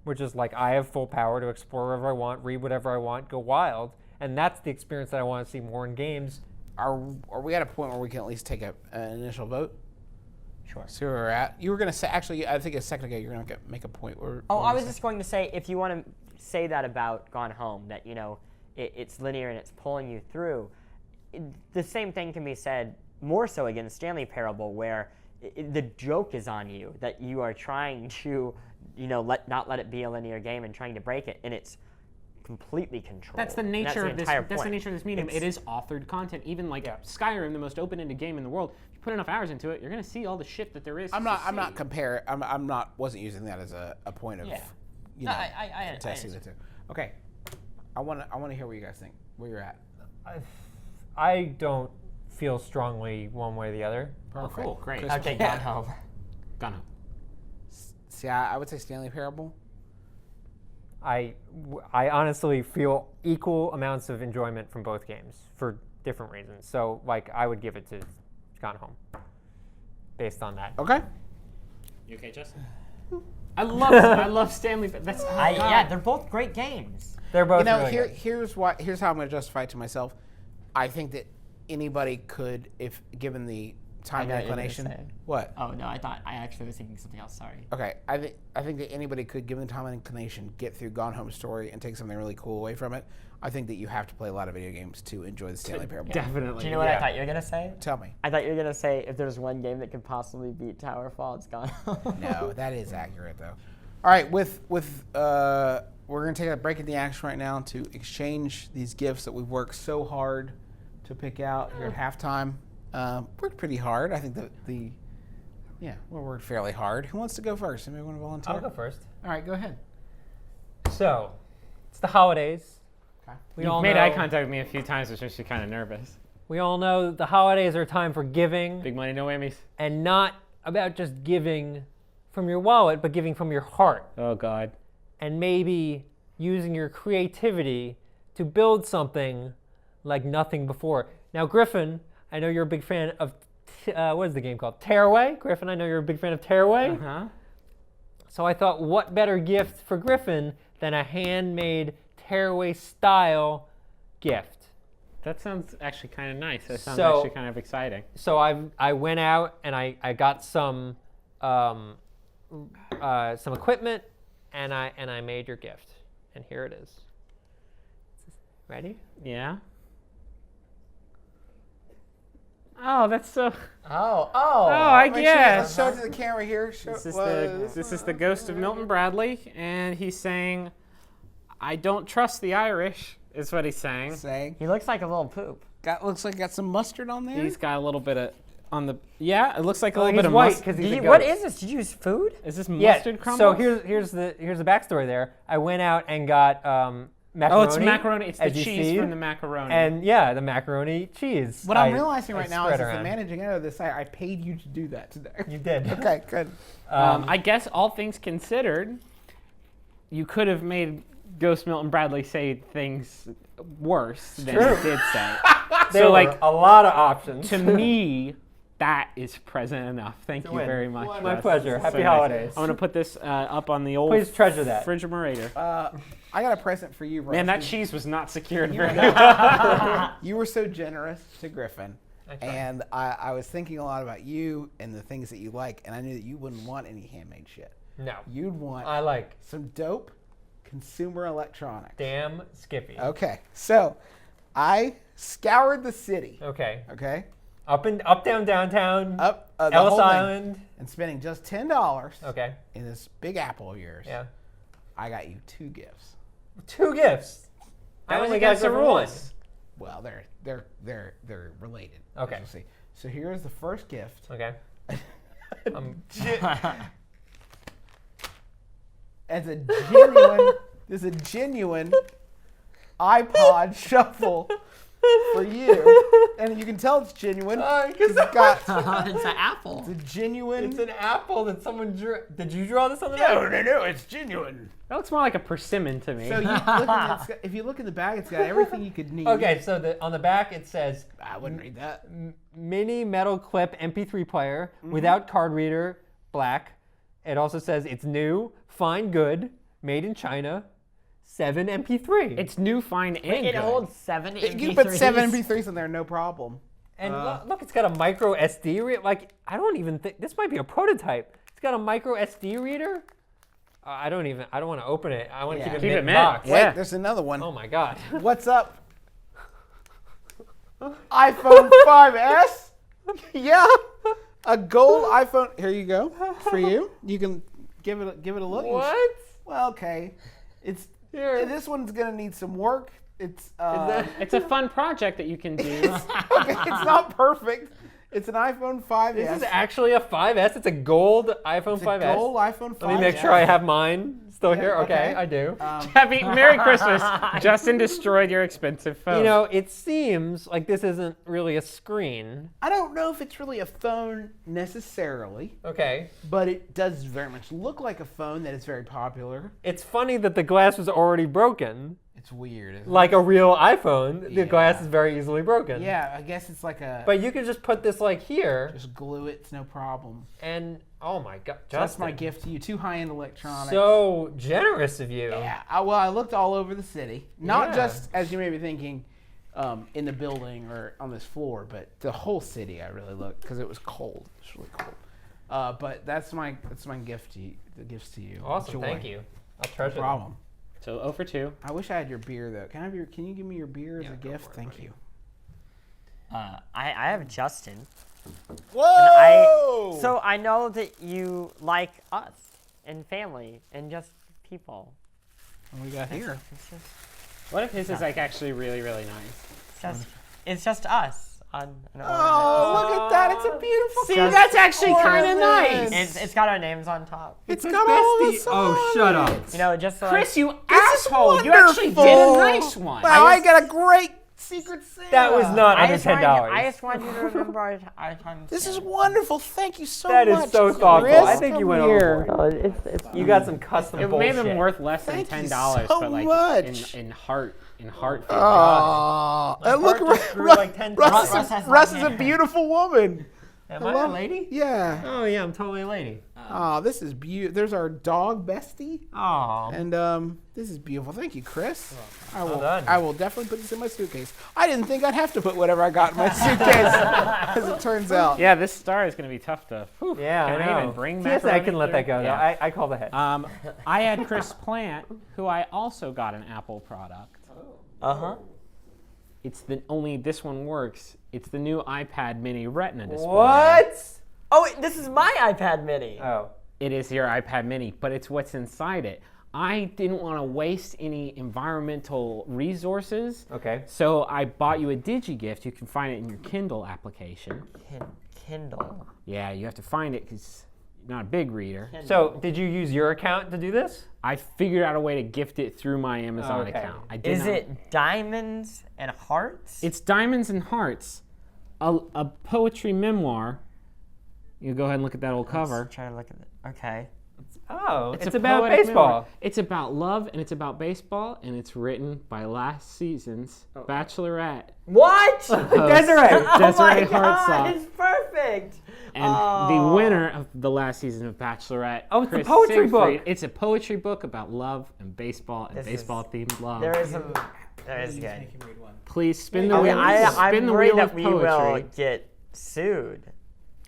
which is like, I have full power to explore wherever I want, read whatever I want, go wild. And that's the experience that I want to see more in games. Are we at a point where we can at least take an initial vote? Sure. See where we're at. You were going to say, actually, I think a second ago you were going to make a point. I was just going to say, if you want to say that about Gone Home, that, it's linear and it's pulling you through, the same thing can be said more so against Stanley Parable, where the joke is on you, that you are trying to, not let it be a linear game and trying to break it, and it's completely control. That's the And nature the of this. entire That's the point. nature of this medium. It is authored content. Even like Skyrim, the most open-ended game in the world. If you put enough hours into it, you're gonna see all the shit that there is. I'm not comparing. Wasn't using that as a point of, you know, I testing the two. Okay, I want to hear what you guys think. Where you're at. I don't feel strongly one way or the other. Perfect. Cool, great. Chris, Okay, Gone Home. Gone Home. See, I would say Stanley Parable. I honestly feel equal amounts of enjoyment from both games for different reasons. So, like, I would give it to Gone Home based on that. Okay. You okay, Justin? I love Stanley. That's Yeah, they're both great games. They're both You know, really good. here's how I'm going to justify it to myself. I think that anybody could, if given the time and inclination. What? Oh no, I actually was thinking something else. Sorry. Okay, I think that anybody could, given the time and inclination, get through Gone Home story and take something really cool away from it. I think that you have to play a lot of video games to enjoy the Stanley Parable. definitely. Do you know what I thought you were gonna say? Tell me. I thought you were gonna say if there's one game that could possibly beat TowerFall, it's Gone Home. No, that is accurate though. All right, we're gonna take a break in the action right now to exchange these gifts that we've worked so hard to pick out here at halftime. Worked pretty hard. I think we worked fairly hard. Who wants to go first? Anybody want to volunteer? I'll go first. All right, go ahead. So, it's the holidays. Okay. You've made eye contact with me a few times, which makes me kind of nervous. We all know the holidays are a time for giving, Big money, no whammies. and not about just giving from your wallet, but giving from your heart. Oh God. And maybe using your creativity to build something like nothing before. Now, Griffin, I know you're a big fan of, what is the game called? Tearaway? Griffin, I know you're a big fan of Tearaway. Uh-huh. So I thought, what better gift for Griffin than a handmade Tearaway style gift? That sounds actually kind of nice. That sounds So- actually kind of exciting. So I went out and I got some equipment and I made your gift. And here it is. Ready? Yeah. Oh, that's so. Oh, I guess. Let's show it to the camera here. This is the ghost of Milton Bradley, and he's saying, "I don't trust the Irish," is what he's saying. He looks like a little poop. Looks like got some mustard on there. He's got a little bit of on the. Yeah, it looks like a Oh, little he's bit of white mustard. because he's a What ghost. is this? Did you use food? Is this Yeah. mustard crumbles? So here's the backstory there. I went out and got macaroni. Oh, it's macaroni. It's the as you cheese see, from the macaroni. And yeah, the macaroni cheese. What I'm realizing right now is spread as the around. managing editor of this site, I paid you to do that today. You did. Okay, good. I guess all things considered, you could have made Ghost Milton Bradley say things worse than True. he did say. There So, were like, a lot of options. to me, that is present enough. Thank you win. very much. My Russ. pleasure. Happy nice. holidays. I'm gonna put this up on the old Please treasure that. refrigerator. I got a present for you, Russ. Man, that cheese was not secured very well. You were so generous to Griffin. tried. And I was thinking a lot about you and the things that you like, and I knew that you wouldn't want any handmade shit. No. You'd want I like some dope consumer electronics. damn Skippy. Okay, so I scoured the city. Okay. Okay, Up down, downtown. up the Ellis whole thing, Island. and spending just $10 Okay. in this big apple of yours. Yeah. I got you 2 gifts. 2 gifts. I That was only against got the Griffin one. rules. Well, they're related. Okay. As you'll see. So here's the first gift. Okay. As a genuine, there's a genuine iPod shuffle for you, and you can tell it's genuine. Because It's got It's an apple. it's a genuine. it's an apple that someone drew. Did you draw this on the back? no, it's genuine. That looks more like a persimmon to me. So if you look in the bag, it's got everything you could need. Okay, so on the back it says I wouldn't read that. mini metal clip MP3 player without card reader, black. It also says it's new, fine, good, made in China, 7 MP3. It's new, fine, and It good. holds 7 MP3s. You can put 7 MP3s in there, no problem. And look, it's got a micro SD reader. Like, I don't even think, this might be a prototype. It's got a micro SD reader. I don't want to open it. I want to Yeah. keep Keep it it mid mid. box. Yeah. Wait, there's another one. Oh my God. What's up? iPhone 5S? Yeah. A gold iPhone. Here you go. For you. You can give it a look. What? Well, okay. It's Here. This one's gonna need some work. It's It's a fun project that you can do. okay. It's not perfect. It's an iPhone 5s. This is actually a 5S. It's a gold iPhone It's a 5S. gold iPhone 5s. Let me make sure I have mine still here. Yeah, Okay, okay. I do. Happy Merry Christmas. Justin destroyed your expensive phone. You know, it seems like this isn't really a screen. I don't know if it's really a phone necessarily, Okay. but it does very much look like a phone that is very popular. It's funny that the glass was already broken. It's weird. Isn't Like a real iPhone, the Yeah. glass is very easily broken. it? Yeah, I guess it's like a. But you can just put this like here, just glue it. It's no problem. and oh my god, So that's Justin, my gift to you. 2 high-end electronics. so generous of you. Yeah. I looked all over the city, not Yeah. just as you may be thinking, in the building or on this floor, but the whole city. I really looked because it was cold. It's really cold. But that's my gift to you. The gifts to you. Awesome, Joy. thank you. I'll No treasure them. problem. So 0 for 2. I wish I had your beer though. Can I have your? Can you give me your beer as a go gift? for it, Thank buddy. you. I have Justin. Whoa! So I know that you like us and family and just people. what we got here? It's just, What if his is like actually really, really nice? it's just us. On an Oh, look at that! It's a beautiful. See, Just that's actually kind of ornament. nice. It's got our names on top. It's got all the Oh, shut up. songs. You know, just so Chris, you This is asshole! You actually did a wonderful. nice one. Wow, I got a great Secret Santa. That was not I under just wanted $10. I just wanted you to remember our time. This is wonderful. Thank you so That much. is so thoughtful. Chris, I think you went here. overboard. You got some custom It bullshit. may have been worth less than Thank you $10, so but like much. in heart feelings. Oh, and look, heart just grew like 10 Russ, times. Russ is a beautiful woman. Am I a lady? Yeah. Oh yeah, I'm totally a lady. Oh, this is beautiful. There's our dog Bestie, Oh. and this is beautiful. Thank you, Chris. well done. I will definitely put this in my suitcase. I didn't think I'd have to put whatever I got in my suitcase, as it turns out. Yeah, this star is going to be tough to. Whew, Yeah, can I I know. even bring Yes, I macaroni can let through? that go. Yeah. No, I call the head. I had Chris Plant, who I also got an Apple product. It's only this one works. It's the new iPad Mini Retina display. What? Oh, wait, this is my iPad Mini. Oh. It is your iPad Mini, but it's what's inside it. I didn't want to waste any environmental resources. Okay. So I bought you a DigiGift. You can find it in your Kindle application. Kindle. Yeah, you have to find it because you're not a big reader. So, did you use your account to do this? I figured out a way to gift it through my Amazon Okay. account. I did Is not- it diamonds and hearts? It's Diamonds and Hearts, a poetry memoir. You go ahead and look at that old cover. Let's try to look at it. Okay. Oh, it's a about poetic baseball. memoir. It's about love and it's about baseball, and it's written by last season's Bachelorette. What? Desiree. Oh my Desiree God, Hartsock. it's perfect. And the winner of the last season of Bachelorette. Oh, it's a Chris poetry book. Siegfried. It's a poetry book about love and baseball and This is- baseball-themed love. There is some. There is good. Please spin the I mean, wheel. I'm spin the worried wheel that of we will poetry. get sued.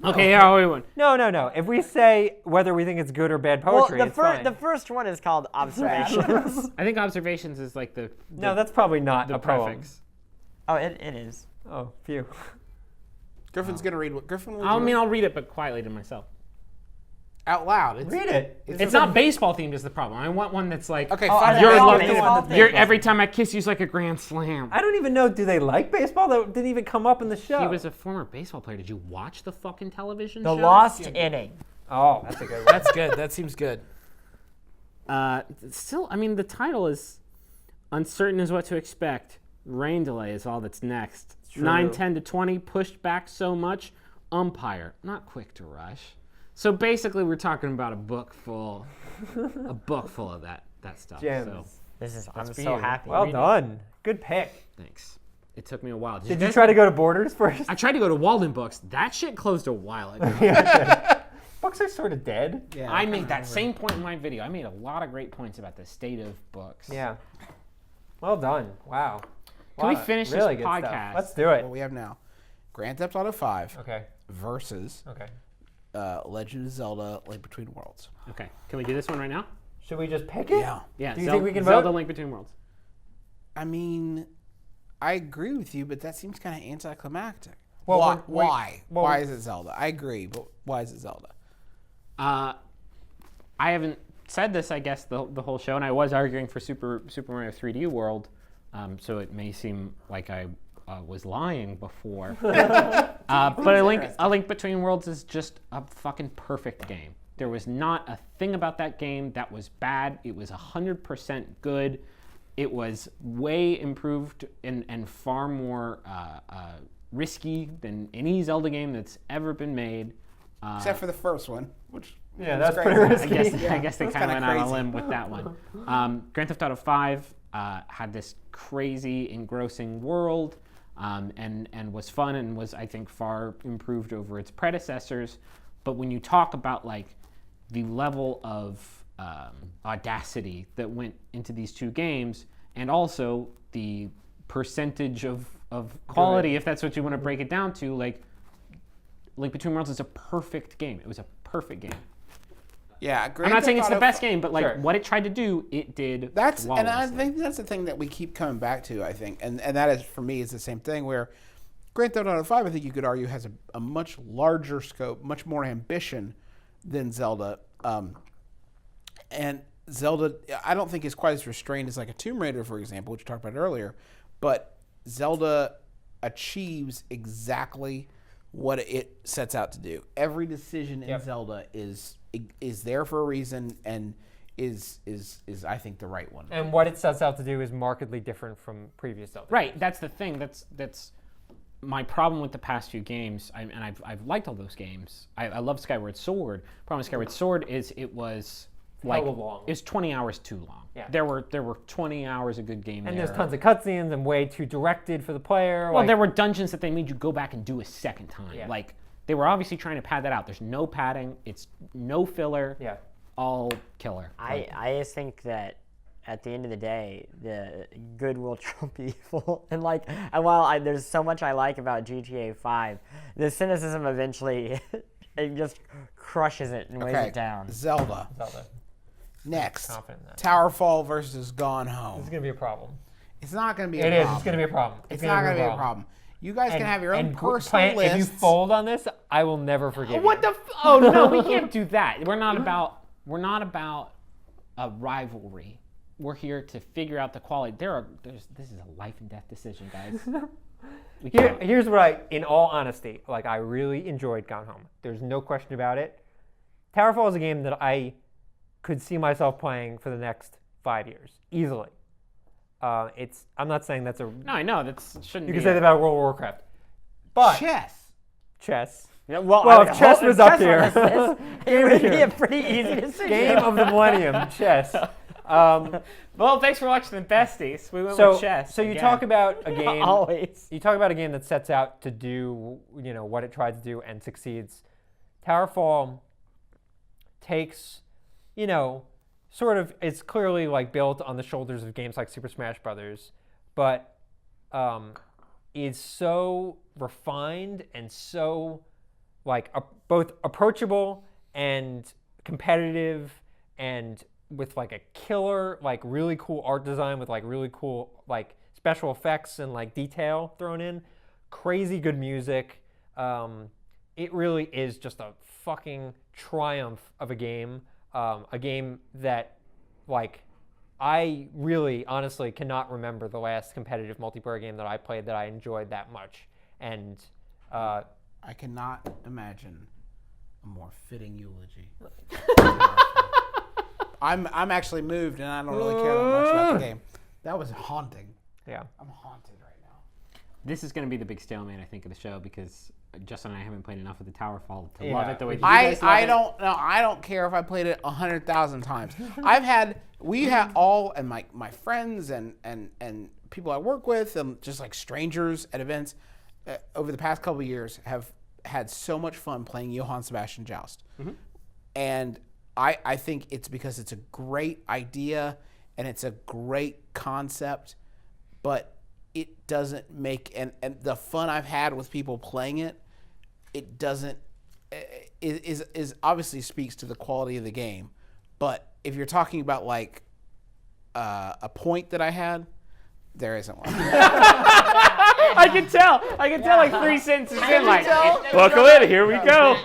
Okay, yeah, wait one. No. If we say whether we think it's good or bad Well, poetry, it's fine. the first one is called Observations. I think Observations is like the No, that's probably not the a poem. prefix. Oh, it is. Oh, phew. Griffin's gonna read what Griffin will I mean, I'll read it, but quietly to myself. out loud. It's, Read it. It's not baseball themed is the problem. I want one that's like Okay, Oh, fine. I Your know, love, baseball thing. your every time I kiss you's like a grand slam. I don't even know. Do they like baseball? That didn't even come up in the show. He was a former baseball player. Did you watch the fucking television The show? Lost Inning. Oh, that's a good one. That's good. That seems good. Still, I mean, the title is uncertain as what to expect. Rain delay is all that's next. true. 9, 10 to 20, pushed back so much. Umpire, not quick to rush. So basically, we're talking about a book full of that stuff. Gems. So This is. I'm for so you. happy. Well done. Good pick. thanks. It took me a while. Did you try to go to Borders first? I tried to go to Walden Books. That shit closed a while ago. Books are sort of dead. Yeah. I made that same point in my video. I made a lot of great points about the state of books. Yeah. Well done. Wow. Can we Wow, finish really this good stuff. podcast? Let's do it. What we have now: Grand Theft Auto 5 Okay. versus Okay. Legend of Zelda: Link Between Worlds. Okay, can we do this one right now? Should we just pick it? Yeah. Yeah. Do you think we can Zelda vote? Link Between Worlds. I mean, I agree with you, but that seems kind of anticlimactic. Well, why? we're- Why? well, Why is it Zelda? I agree, but why is it Zelda? I haven't said this, I guess, the whole show, and I was arguing for Super Mario 3D World, so it may seem like I was lying before. But A Link Between Worlds is just a fucking perfect game. There was not a thing about that game that was bad. It was 100% good. It was way improved and far more risky than any Zelda game that's ever been made. Except for the first one, which that's crazy. pretty risky. I guess they kind of went out on a limb with that one. Grand Theft Auto 5 had this crazy, engrossing world and was fun and was, I think, far improved over its predecessors. But when you talk about like the level of audacity that went into these two games, and also the percentage of quality, if that's what you want to break it down to, like Link Between Worlds is a perfect game. It was a perfect game. Yeah, I'm not saying it's the best game, but like what it tried to do, it did. And I think that's the thing that we keep coming back to. I think, and that is for me is the same thing. Where Grand Theft Auto 5, I think you could argue, has a much larger scope, much more ambition than Zelda. And Zelda, I don't think is quite as restrained as like a Tomb Raider, for example, which we talked about earlier. But Zelda achieves exactly what it sets out to do. Every decision in Zelda is there for a reason and is I think the right one. And what it sets out to do is markedly different from previous Zelda. Right, that's the thing. That's my problem with the past few games. I've liked all those games. I love Skyward Sword. Problem with Skyward Sword is it was like long. It was 20 hours too long. Yeah. There were 20 hours of good game and there. there's tons of cutscenes and way too directed for the player. Well, there were dungeons that they made you go back and do a second time. Yeah. Like they were obviously trying to pad that out. There's no padding. It's no filler. Yeah. All killer. I just think that at the end of the day, the good will trump evil. And like, while there's so much I like about GTA 5, the cynicism eventually it just crushes it and weighs it down. Zelda. Next, Confident in that. Towerfall versus Gone Home. It's going to be a problem. It's not going to be It a is. problem. It's going to be a problem. It's not going to be a problem. You guys can have your own personal lists. If you fold on this, I will never forgive What you. the? Oh no, we can't do that. We're not about a rivalry. We're here to figure out the quality. This is a life and death decision, guys. Here's what in all honesty, like I really enjoyed Gone Home. There's no question about it. Towerfall is a game that I could see myself playing for the next 5 years easily. I'm not saying that's a. No, I know that shouldn't. You can say that about World of Warcraft, but chess. Yeah, Well, if chess was up here, it would be a pretty easy decision. Game of the millennium, chess. Well, thanks for watching the Besties. We went with chess. So you talk about a game. Always. You talk about a game that sets out to do, what it tried to do and succeeds. Towerfall takes, sort of, it's clearly like built on the shoulders of games like Super Smash Brothers, but is so refined and so like both approachable and competitive and with like a killer, like really cool art design with like really cool like special effects and like detail thrown in, crazy good music. It really is just a fucking triumph of a game that like I really honestly cannot remember the last competitive multiplayer game that I played that I enjoyed that much. And I cannot imagine a more fitting eulogy. I'm actually moved, and I don't really care that much about the game. That was haunting. Yeah. I'm haunted right now. This is going to be the big stalemate, I think, of the show because Justin and I haven't played enough of the Towerfall to love it the way you guys love it. I don't care if I played it 100,000 times. We have all, and my friends and people I work with, and just like strangers at events, over the past couple of years have had so much fun playing Johann Sebastian Joust. Mm-hmm. And I think it's because it's a great idea and it's a great concept, but it doesn't make, and the fun I've had with people playing it doesn't, is obviously speaks to the quality of the game. But if you're talking about like a point that I had, there isn't one. I can tell. I can tell like 3 sentences in. Like, buckle in. Here we go.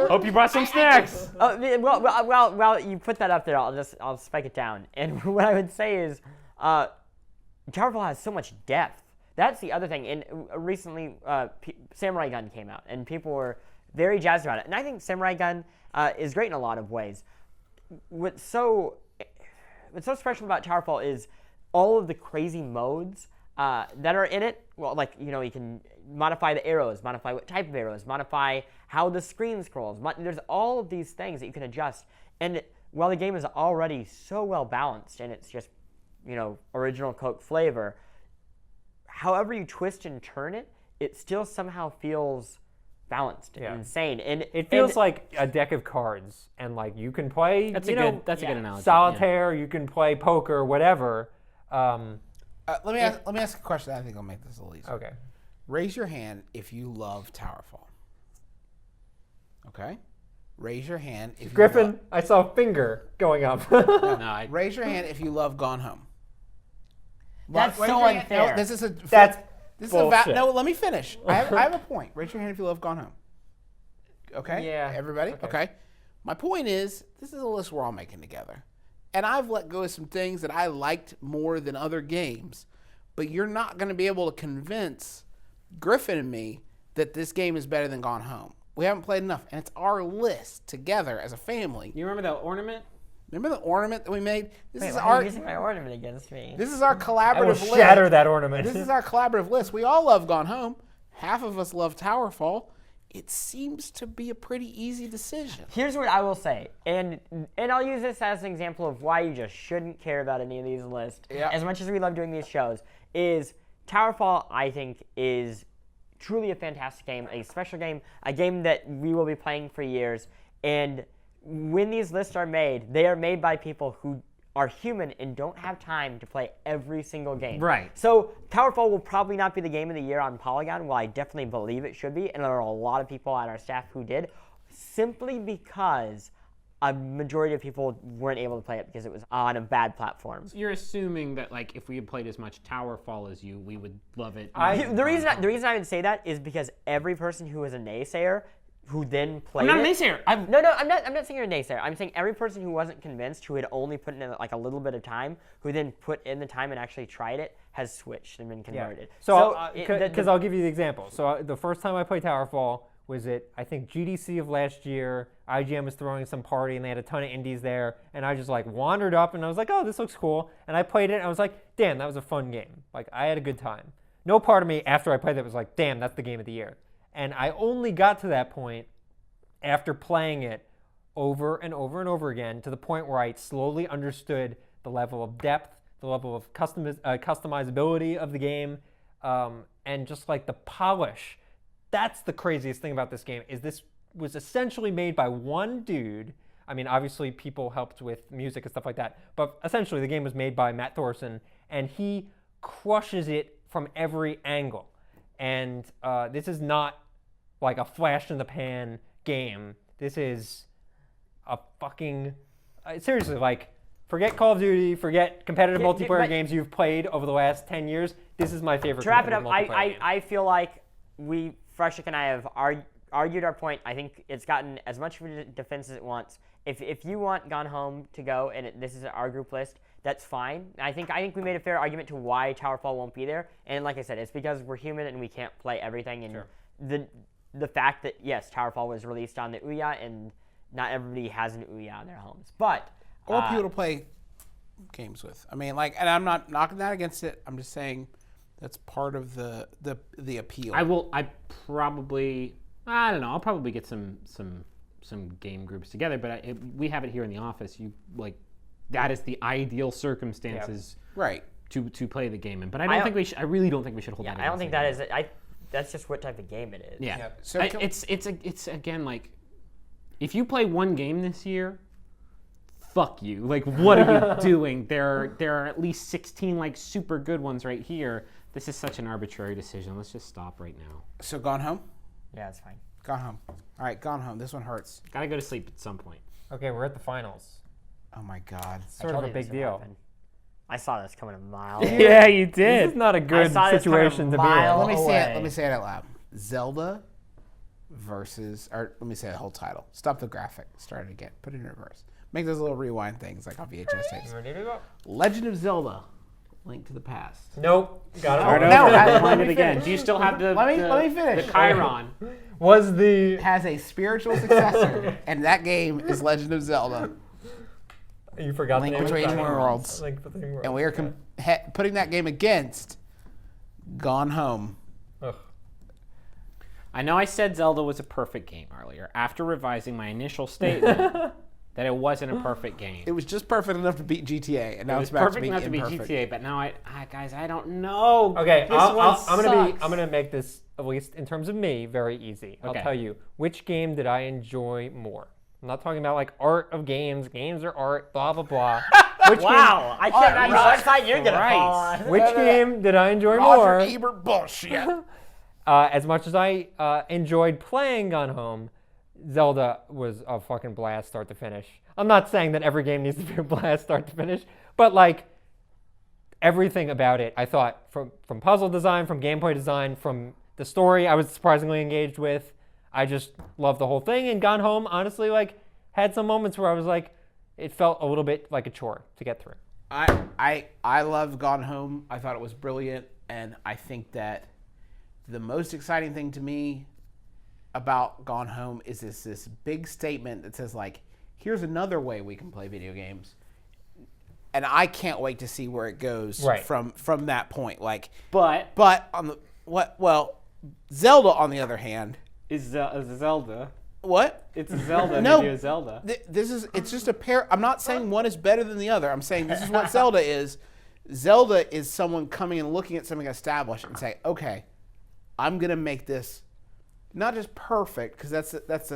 Hope you brought some snacks. Oh, well, you put that up there. I'll spike it down. And what I would say is, TowerFall has so much depth. That's the other thing. And recently, Samurai Gun came out, and people were very jazzed about it. And I think Samurai Gun is great in a lot of ways. What's so special about TowerFall is all of the crazy modes that are in it. Well, like, you can modify the arrows, modify what type of arrows, modify how the screen scrolls. There's all of these things that you can adjust. And while the game is already so well balanced, and it's just, original Coke flavor, however you twist and turn it, it still somehow feels balanced and insane. And it feels like a deck of cards, and like you can play. That's a good analogy. Solitaire. You can play poker, whatever. Let me ask a question. I think I'll make this a little easier. Okay. Raise your hand if you love TowerFall. Okay. Raise your hand if Griffin, I saw a finger going up. Raise your hand if you love Gone Home. That's Raise so your hand. unfair. No, this is bullshit. no, let me finish. I have a point. Raise your hand if you love Gone Home. Okay? Yeah. Everybody? Okay. My point is, this is a list we're all making together. And I've let go of some things that I liked more than other games. But you're not going to be able to convince Griffin and me that this game is better than Gone Home. We haven't played enough. And it's our list together as a family. You remember that ornament? Remember the ornament that we made? Why are you using my ornament against me? This is our collaborative I will list. shatter that ornament. This is our collaborative list. We all love Gone Home. Half of us love TowerFall. It seems to be a pretty easy decision. Here's what I will say, and I'll use this as an example of why you just shouldn't care about any of these lists. Yeah. As much as we love doing these shows, is TowerFall, I think, is truly a fantastic game, a special game, a game that we will be playing for years. And when these lists are made, they are made by people who are human and don't have time to play every single game. Right. So TowerFall will probably not be the game of the year on Polygon. Well, I definitely believe it should be, and there are a lot of people on our staff who did, simply because a majority of people weren't able to play it because it was on a bad platform. You're assuming that, like, if we had played as much TowerFall as you, we would love it. The reason I would say that is because every person who was a naysayer who then played I'm not a naysayer. I'm not saying you're a naysayer. I'm saying every person who wasn't convinced, who had only put in like a little bit of time, who then put in the time and actually tried it, has switched and been converted. Yeah. So, because I'll give you the example. So the first time I played TowerFall was at, I think, GDC of last year. IGN was throwing some party, and they had a ton of indies there. And I just, like, wandered up, and I was like, oh, this looks cool. And I played it, and I was like, damn, that was a fun game. Like, I had a good time. No part of me, after I played it, was like, damn, that's the game of the year. And I only got to that point after playing it over and over and over again, to the point where I slowly understood the level of depth, the level of customizability of the game, and just like the polish. That's the craziest thing about this game, is this was essentially made by one dude. I mean, obviously people helped with music and stuff like that, but essentially the game was made by Matt Thorson, and he crushes it from every angle. And this is not like a flash in the pan game. This is a fucking seriously, like, forget Call of Duty, forget competitive multiplayer games you've played over the last 10 years. This is my favorite. To wrap it up, game. I feel like Freshik and I have argued our point. I think it's gotten as much of a defense as it wants. If you want Gone Home to go, and this is our group list, that's fine. I think we made a fair argument to why TowerFall won't be there. And like I said, it's because we're human and we can't play everything. And sure. The fact that, yes, TowerFall was released on the Ouya, and not everybody has an Ouya in their homes. But or people to play games with. I mean, like, and I'm not knocking that against it. I'm just saying that's part of the appeal. I don't know. I'll probably get some game groups together, but we have it here in the office. That is the ideal circumstances, right, to play the game in. But I really don't think we should hold that. I don't think that is it. That's just what type of game it is. Yeah. So it's again, like, if you play one game this year, fuck you. Like, what are you doing? There are at least 16 like super good ones right here. This is such an arbitrary decision. Let's just stop right now. So Gone Home? Yeah, it's fine. Gone Home. All right, Gone Home. This one hurts. Gotta go to sleep at some point. Okay, we're at the finals. Oh my God. Sort of a big deal. I saw this coming a mile. Yeah, you This did. is not a good saw this coming a situation to be in. mile Let me say it. away. Let me say it out loud. Zelda versus, or let me say the whole title. Stop the graphic. Start it again. Put it in reverse. Make those little rewind things like on VHS tapes. Legend of Zelda: Link to the Past. Nope. Got it. Start No, over. let Rewind me it again. finish. Do you still have the Let me finish. the Chiron? Was the Has a spiritual successor, and that game is Legend of Zelda: you forgot Link the name Between of the title. Worlds. Link Between Worlds. And we are putting that game against Gone Home. Ugh. I know I said Zelda was a perfect game earlier after revising my initial statement that it wasn't a perfect game. It was just perfect enough to beat GTA, and now It it's was back perfect to being enough to be imperfect. GTA, but now guys, I don't know. Okay, This one I'm sucks. gonna make this, at least in terms of me, very easy. I'll Okay. tell you which game did I enjoy more. I'm not talking about like art of games. Games are art. Blah blah blah. Which Wow, I can't imagine right. what side you're gonna fall Christ. on. Game, which game did I enjoy Roger more? Ebert bullshit. As much as I enjoyed playing Gone Home, Zelda was a fucking blast start to finish. I'm not saying that every game needs to be a blast start to finish, but like everything about it, I thought from puzzle design, from gameplay design, from the story, I was surprisingly engaged with. I just loved the whole thing. And Gone Home, honestly, like had some moments where I was like, it felt a little bit like a chore to get through. I loved Gone Home. I thought it was brilliant, and I think that the most exciting thing to me about Gone Home is this big statement that says like, here's another way we can play video games, and I can't wait to see where it goes Right. from that point. Like, But but on the well, Zelda on the other hand, is Zelda? what? It's a Zelda. No. Video Zelda. It's just a pair. I'm not saying one is better than the other. I'm saying this is what Zelda is. Zelda is someone coming and looking at something established and say, okay, I'm gonna make this not just perfect, because that's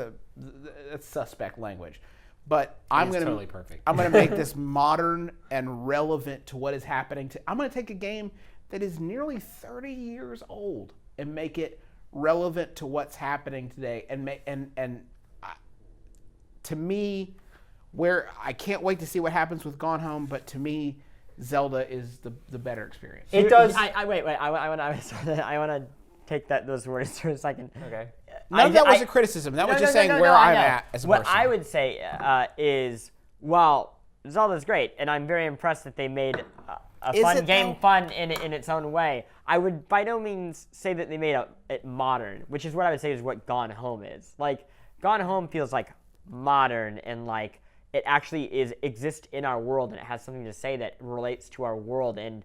suspect language, but I'm gonna totally perfect. I'm gonna make this modern and relevant to what is happening. I'm gonna take a game that is nearly 30 years old and make it relevant to what's happening today, to me, where I can't wait to see what happens with Gone Home, but to me, Zelda is the better experience. It does. Wait. I want to take those words for a second. Okay. None of that was a criticism. That was just saying where I I'm know. at as a What person. I would say is, well, Zelda's great, and I'm very impressed that they made a Is fun it, game though? fun in its own way. I would by no means say that they made it modern, which is what I would say is what Gone Home is. Like, Gone Home feels like modern and like it actually exists in our world, and it has something to say that relates to our world. And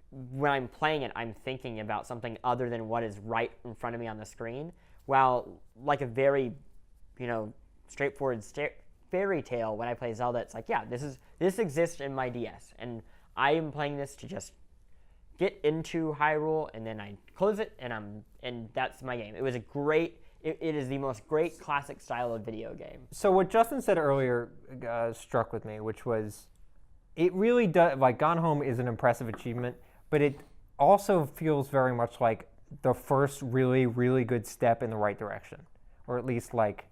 when I'm playing it, I'm thinking about something other than what is right in front of me on the screen. While like a very, straightforward fairy tale, when I play Zelda, it's like, yeah, this exists in my DS, and I am playing this to just get into Hyrule, and then I close it, and that's my game. It was a great. It is the most great classic style of video game. So what Justin said earlier struck with me, which was, it really does, like Gone Home is an impressive achievement, but it also feels very much like the first really, really good step in the right direction. Or at least like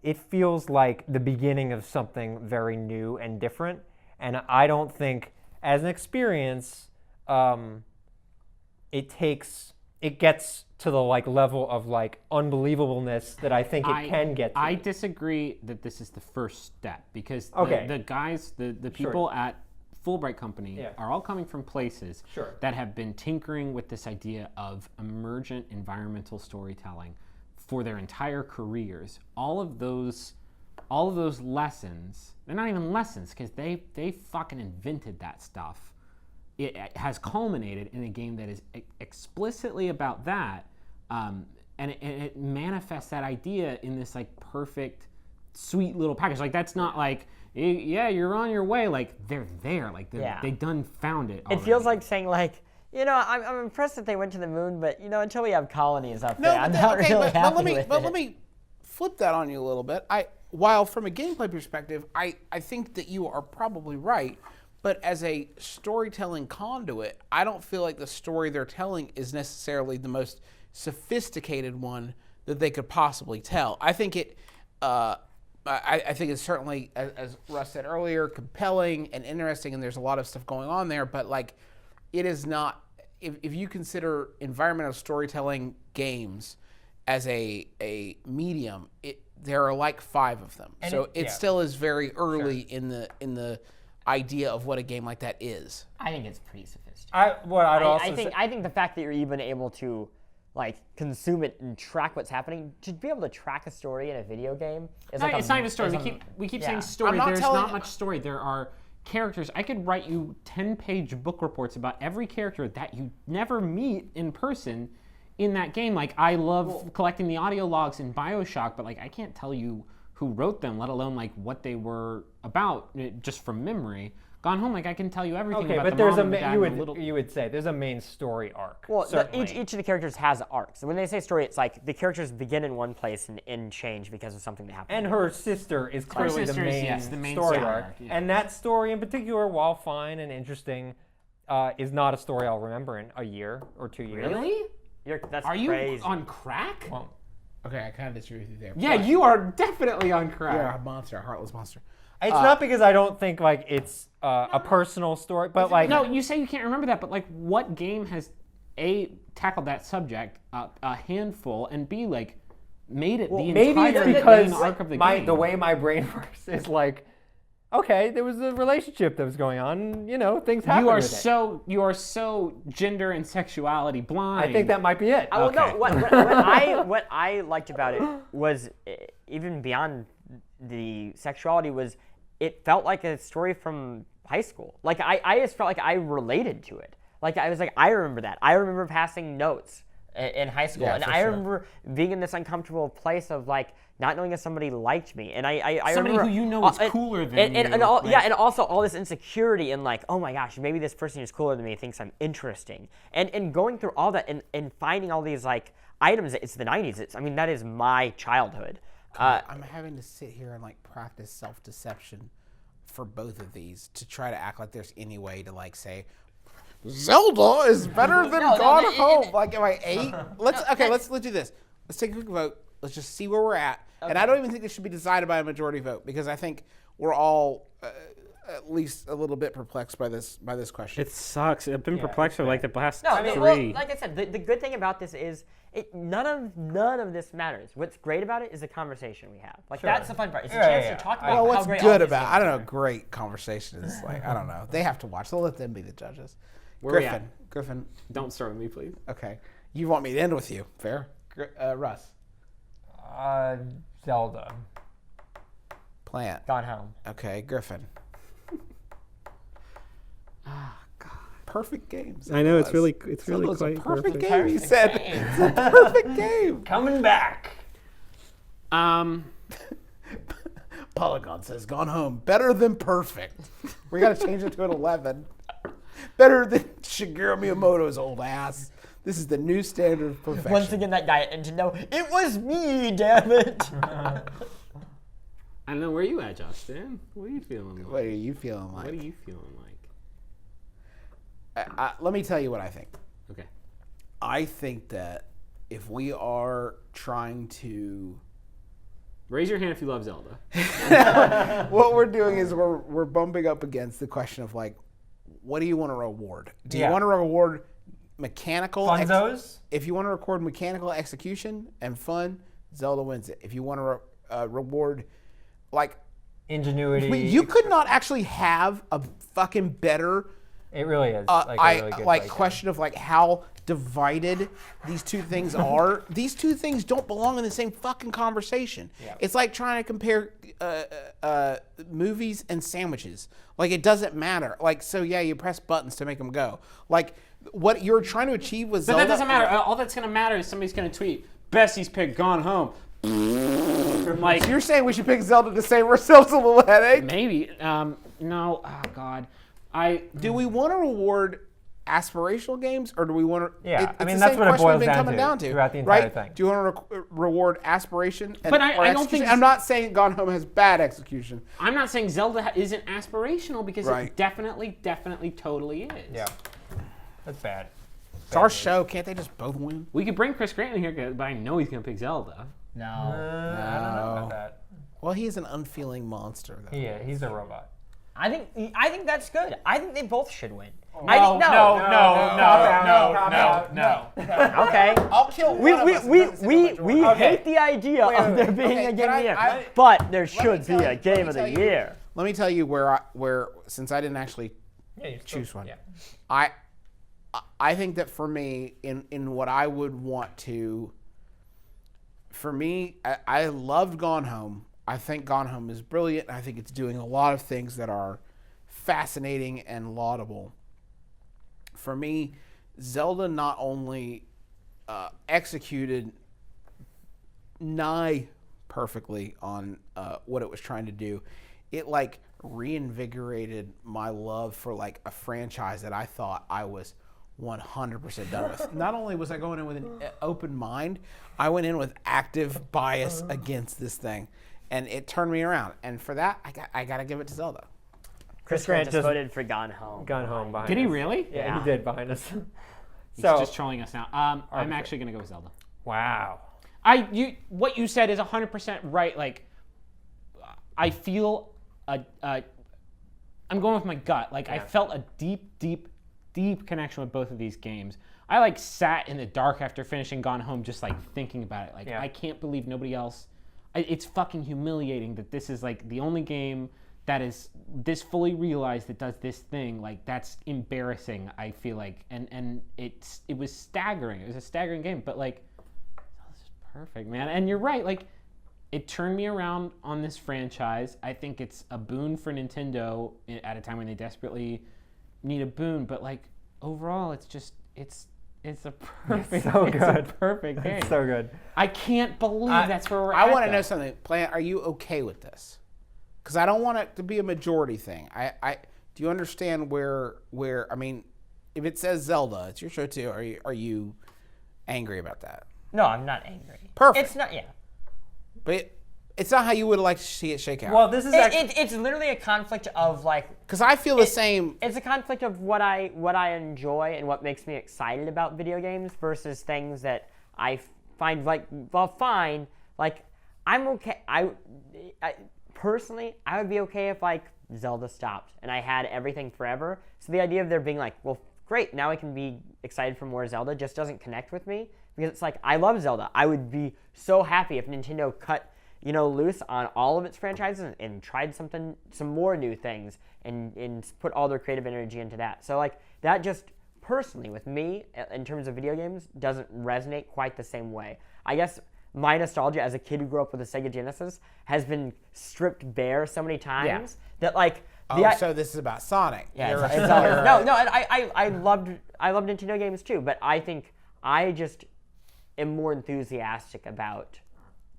it feels like the beginning of something very new and different. And I don't think, as an experience, it gets to the level of unbelievableness that I think it can get to. I disagree that this is the first step, because Okay. the guys, the people at Fulbright Company are all coming from places Sure. that have been tinkering with this idea of emergent environmental storytelling for their entire careers. All of those lessons, they're not even lessons, because they fucking invented that stuff. It has culminated in a game that is explicitly about that, and it manifests that idea in this perfect, sweet little package. That's not yeah, you're on your way. They're there. They done found it already. It feels like saying I'm impressed that they went to the moon, but until we have colonies up there, I'm not really happy with it. But let me flip that on you a little bit. While from a gameplay perspective, I think that you are probably right, but as a storytelling conduit, I don't feel like the story they're telling is necessarily the most sophisticated one that they could possibly tell. I think I think it's certainly, as Russ said earlier, compelling and interesting, and there's a lot of stuff going on there. But like, it is not. If you consider environmental storytelling games as a medium, there are like 5 of them. And so it still is very early in the idea of what a game like that is. I think it's pretty sophisticated. I think the fact that you're even able to like consume it and track what's happening, to be able to track a story in a video game is like it's not even a story. We keep saying story. There's not much story. There are characters. I could write you 10-page book reports about every character that you never meet in person in that game. Like, I love collecting the audio logs in Bioshock, but like, I can't tell you who wrote them, let alone like what they were about, just from memory. Gone Home, like, I can tell you everything about but the there's mom and the dad you would say there's a main story arc. Well, each of the characters has arcs. So when they say story, it's like the characters begin in one place and end change because of something that happened. And her sister is clearly the main story arc. Yeah. And that story in particular, while fine and interesting, is not a story I'll remember in a year or 2 years. Really? That's Are crazy. you on crack? Well, Okay, I kind of disagree with you there. Yeah, you are definitely on crack. You're a monster, a heartless monster. it's not because I don't think like it's a personal story, but like No, you say you can't remember that, but like, what game has A, tackled that subject, a handful, and B, like, made it the maybe entire it's because main arc of the game? the way my brain works is like, okay, there was a relationship that was going on. You know, things happen. You are so gender and sexuality blind. I think that might be it. Well, no, what I liked about it was, even beyond the sexuality, was it felt like a story from high school. Like, I just felt like I related to it. Like, I was like, I remember that. I remember passing notes in high school, and I remember being in this uncomfortable place of like not knowing if somebody liked me, and I somebody remember, who you know is cooler than you. And also all this insecurity and like, oh my gosh, maybe this person who's cooler than me thinks I'm interesting, and going through all that and finding all these like items. It's the 90s. I mean, that is my childhood. I'm having to sit here and like practice self-deception for both of these to try to act like there's any way to like say Zelda is better than Gone Home. Like, am I 8? Let's do this. Let's take a quick vote. Let's just see where we're at. Okay. And I don't even think this should be decided by a majority vote, because I think we're all at least a little bit perplexed by this question. It sucks. I've been perplexed for like the past 3. Well, like I said, the good thing about this is none of this matters. What's great about it is the conversation we have. Like, that's the fun part. It's a chance to talk about what's how great good all these about games I don't know. are. Great conversation is like, I don't know. They have to watch. They'll let them be the judges. Where we at? Griffin. Don't start with me, please. Okay. You want me to end with you? Fair. Russ. Zelda. Plant. Gone Home. Okay. Griffin. God. Perfect games. I know it's really Zelda's quite a perfect perfect. game. He said it's a perfect game. Coming back. Polygon says Gone Home better than perfect. We got to change it to an 11. Better than Shigeru Miyamoto's old ass. This is the new standard of perfection. Once again, that guy at Nintendo, it was me, damn it. I don't know, where are you at, Justin? What are you feeling like? What are you feeling like? What are you feeling like? Let me tell you what I think. Okay. I think that if we are trying to... Raise your hand if you love Zelda. What we're doing is we're bumping up against the question of like, what do you want to reward? Do you want to reward mechanical... Funzos? If you want to record mechanical execution and fun, Zelda wins it. If you want to reward like... Ingenuity. You could not actually have a fucking better... It really is. a really good question of like how divided these two things are. These two things don't belong in the same fucking conversation. Yeah. It's like trying to compare movies and sandwiches. Like, it doesn't matter. Like, so yeah, you press buttons to make them go. Like, what you're trying to achieve with Zelda... But that doesn't matter. All that's going to matter is somebody's going to tweet, Besties pick Gone Home. Like, so you're saying we should pick Zelda to save ourselves a little headache? Maybe. No. Oh, God. Do we want to reward aspirational games, or do we want to... Yeah, I mean, that's what it boils down to throughout the entire thing. Do you want to reward aspiration but I don't think... I'm not saying Gone Home has bad execution. I'm not saying Zelda isn't aspirational, because it definitely, totally is. Yeah. That's bad. It's our show. Can't they just both win? We could bring Chris Grant in here, but I know he's going to pick Zelda. No. I don't know about that. Well, he's an unfeeling monster, though. Yeah, he's a robot. I think that's good. I think they both should win. No. Okay. I'll kill one of us. We hate the idea of there being a game of the year, but there should be a game of the year. Let me tell you where since I didn't actually choose one. Yeah. I think that for me, in what I would want to, for me, I loved Gone Home. I think Gone Home is brilliant. I think it's doing a lot of things that are fascinating and laudable. For me, Zelda not only executed nigh perfectly on what it was trying to do, it like reinvigorated my love for like a franchise that I thought I was 100% done with. Not only was I going in with an open mind, I went in with active bias against this thing, and it turned me around. And for that, I got to give it to Zelda. Chris Grant just voted for Gone Home. Gone Home behind Did us. he really? Yeah, he did behind us. He's just trolling us now. I'm actually gonna go with Zelda. Wow. What you said is 100% right. Like, I feel I'm going with my gut. Like, I felt a deep connection with both of these games. I like sat in the dark after finishing Gone Home, just like thinking about it. Like, I can't believe nobody else. It's fucking humiliating that this is like the only game that is this fully realized that does this thing. Like, that's embarrassing, I feel like. And it was staggering. It was a staggering game, but like, this is perfect, man. And you're right, like, it turned me around on this franchise. I think it's a boon for Nintendo at a time when they desperately need a boon, but like, overall, it's a perfect, it's so good. It's a perfect game. It's so good. I can't believe that's where we're at. I want to though. know something. Plant, are you okay with this? Because I don't want it to be a majority thing. Do you understand where I mean, if it says Zelda, it's your show too. Are you angry about that? No, I'm not angry. Perfect. It's not. Yeah. But it's not how you would like to see it shake out. Well, this is actually... It's literally a conflict of like. Because I feel the same. It's a conflict of what I enjoy and what makes me excited about video games versus things that I find like, well, fine. Like, I'm okay. I personally, I would be okay if like Zelda stopped and I had everything forever. So the idea of there being like, well, great, now I can be excited for more Zelda just doesn't connect with me, because it's like, I love Zelda. I would be so happy if Nintendo cut, loose on all of its franchises and tried some more new things and put all their creative energy into that. So like, that just personally with me in terms of video games doesn't resonate quite the same way. I guess my nostalgia as a kid who grew up with a Sega Genesis has been stripped bare so many times that like. So this is about Sonic. Yeah, I loved Nintendo games too, but I think I just am more enthusiastic about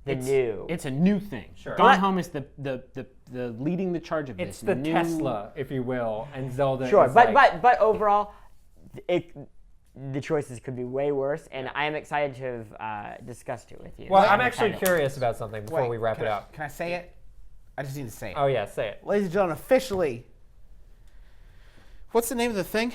the new. It's a new thing. Sure. Gone Home is the leading the charge of this. It's the Tesla, if you will, and Zelda. Sure, is but overall, the choices could be way worse, and I am excited to have discussed it with you. Well, I'm actually curious about something before we wrap it up. Can I say it? I just need to say it. Oh yeah, say it. Ladies and gentlemen, officially, what's the name of the thing?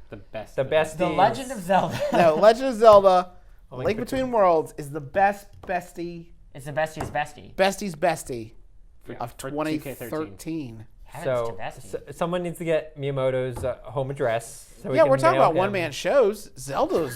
The best. The Besties. The Legend of Zelda. No, Legend of Zelda, Link Between Worlds is the best bestie. It's the Bestie's bestie. Bestie's bestie of for 2013. So someone needs to get Miyamoto's home address. So Yeah, we're talking about one-man shows. Zelda's.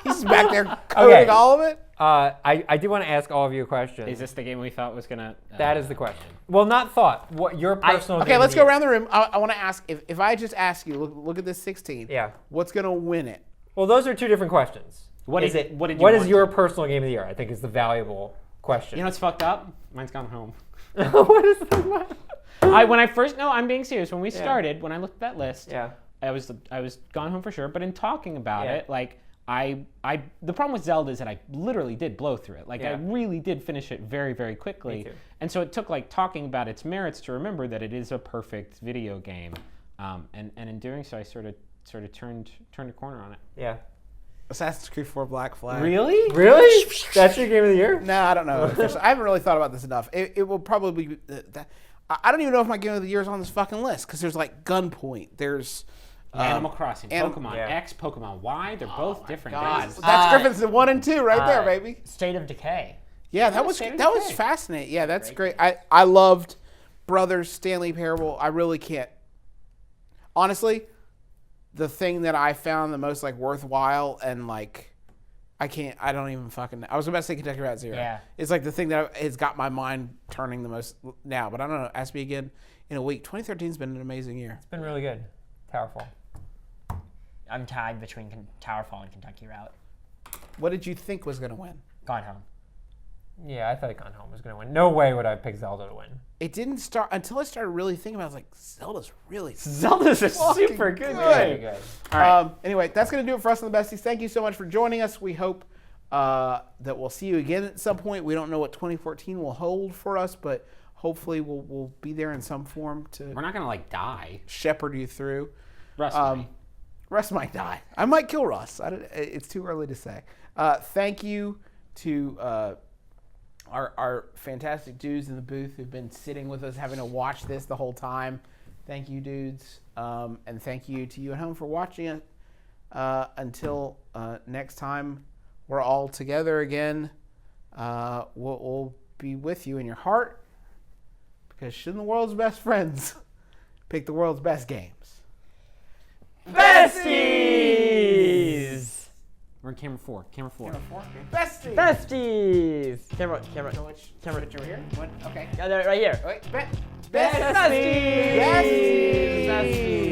He's back there coding all of it. I do want to ask all of you a question. Is this the game we thought was gonna? That is the question. Well, not thought. What your personal? Okay, let's go around the room. I want to ask if I just ask you, look at this 16. Yeah. What's gonna win it? Well, those are two different questions. What is it? What is your personal game of the year? I think is the valuable question. You know what's fucked up? Mine's Gone Home. What is that? I'm being serious. When we started, when I looked at that list, I was Gone Home for sure. But in talking about it, like the problem with Zelda is that I literally did blow through it. Like I really did finish it very, very quickly. Me too. And so it took like talking about its merits to remember that it is a perfect video game. And in doing so, I sort of turned a corner on it. Yeah. Assassin's Creed 4 Black Flag. Really? Really? That's your game of the year? No, I don't know. I haven't really thought about this enough. It will probably be I don't even know if my game of the year is on this fucking list, because there's like Gunpoint. There's Animal Crossing, Pokemon X, Pokemon Y. They're both different games. That's Griffin's 1 and 2 right there, baby. State of Decay. Yeah, that was fascinating. Yeah, that's great. I loved Brothers Stanley Parable. I really can't. Honestly, the thing that I found the most like worthwhile and like I don't even fucking. I was about to say Kentucky Route Zero. Yeah. It's like the thing that has got my mind turning the most now. But I don't know. Ask me again in a week. 2013's been an amazing year. It's been really good. TowerFall. I'm tied between TowerFall and Kentucky Route. What did you think was going to win? Gone Home. Yeah, I thought Gone Home was going to win. No way would I pick Zelda to win. It didn't start until I started really thinking about it. I was like, Zelda's really Zelda's a fucking super good Very game. good. All right. Anyway, that's going to do it for us on the Besties. Thank you so much for joining us. We hope that we'll see you again at some point. We don't know what 2014 will hold for us, but hopefully we'll be there in some form to We're not gonna like die. shepherd you through. Russ might. Russ might die. I might kill Russ. It's too early to say. Thank you to our fantastic dudes in the booth who've been sitting with us, having to watch this the whole time. Thank you, dudes. And thank you to you at home for watching it. Until next time, we're all together again. We'll be with you in your heart, because shouldn't the world's best friends pick the world's best games? Besties! We're in camera 4. Camera 4. Besties! Besties! Camera. Which over here? What? Okay. Yeah, right here. Wait, Besties! Besties!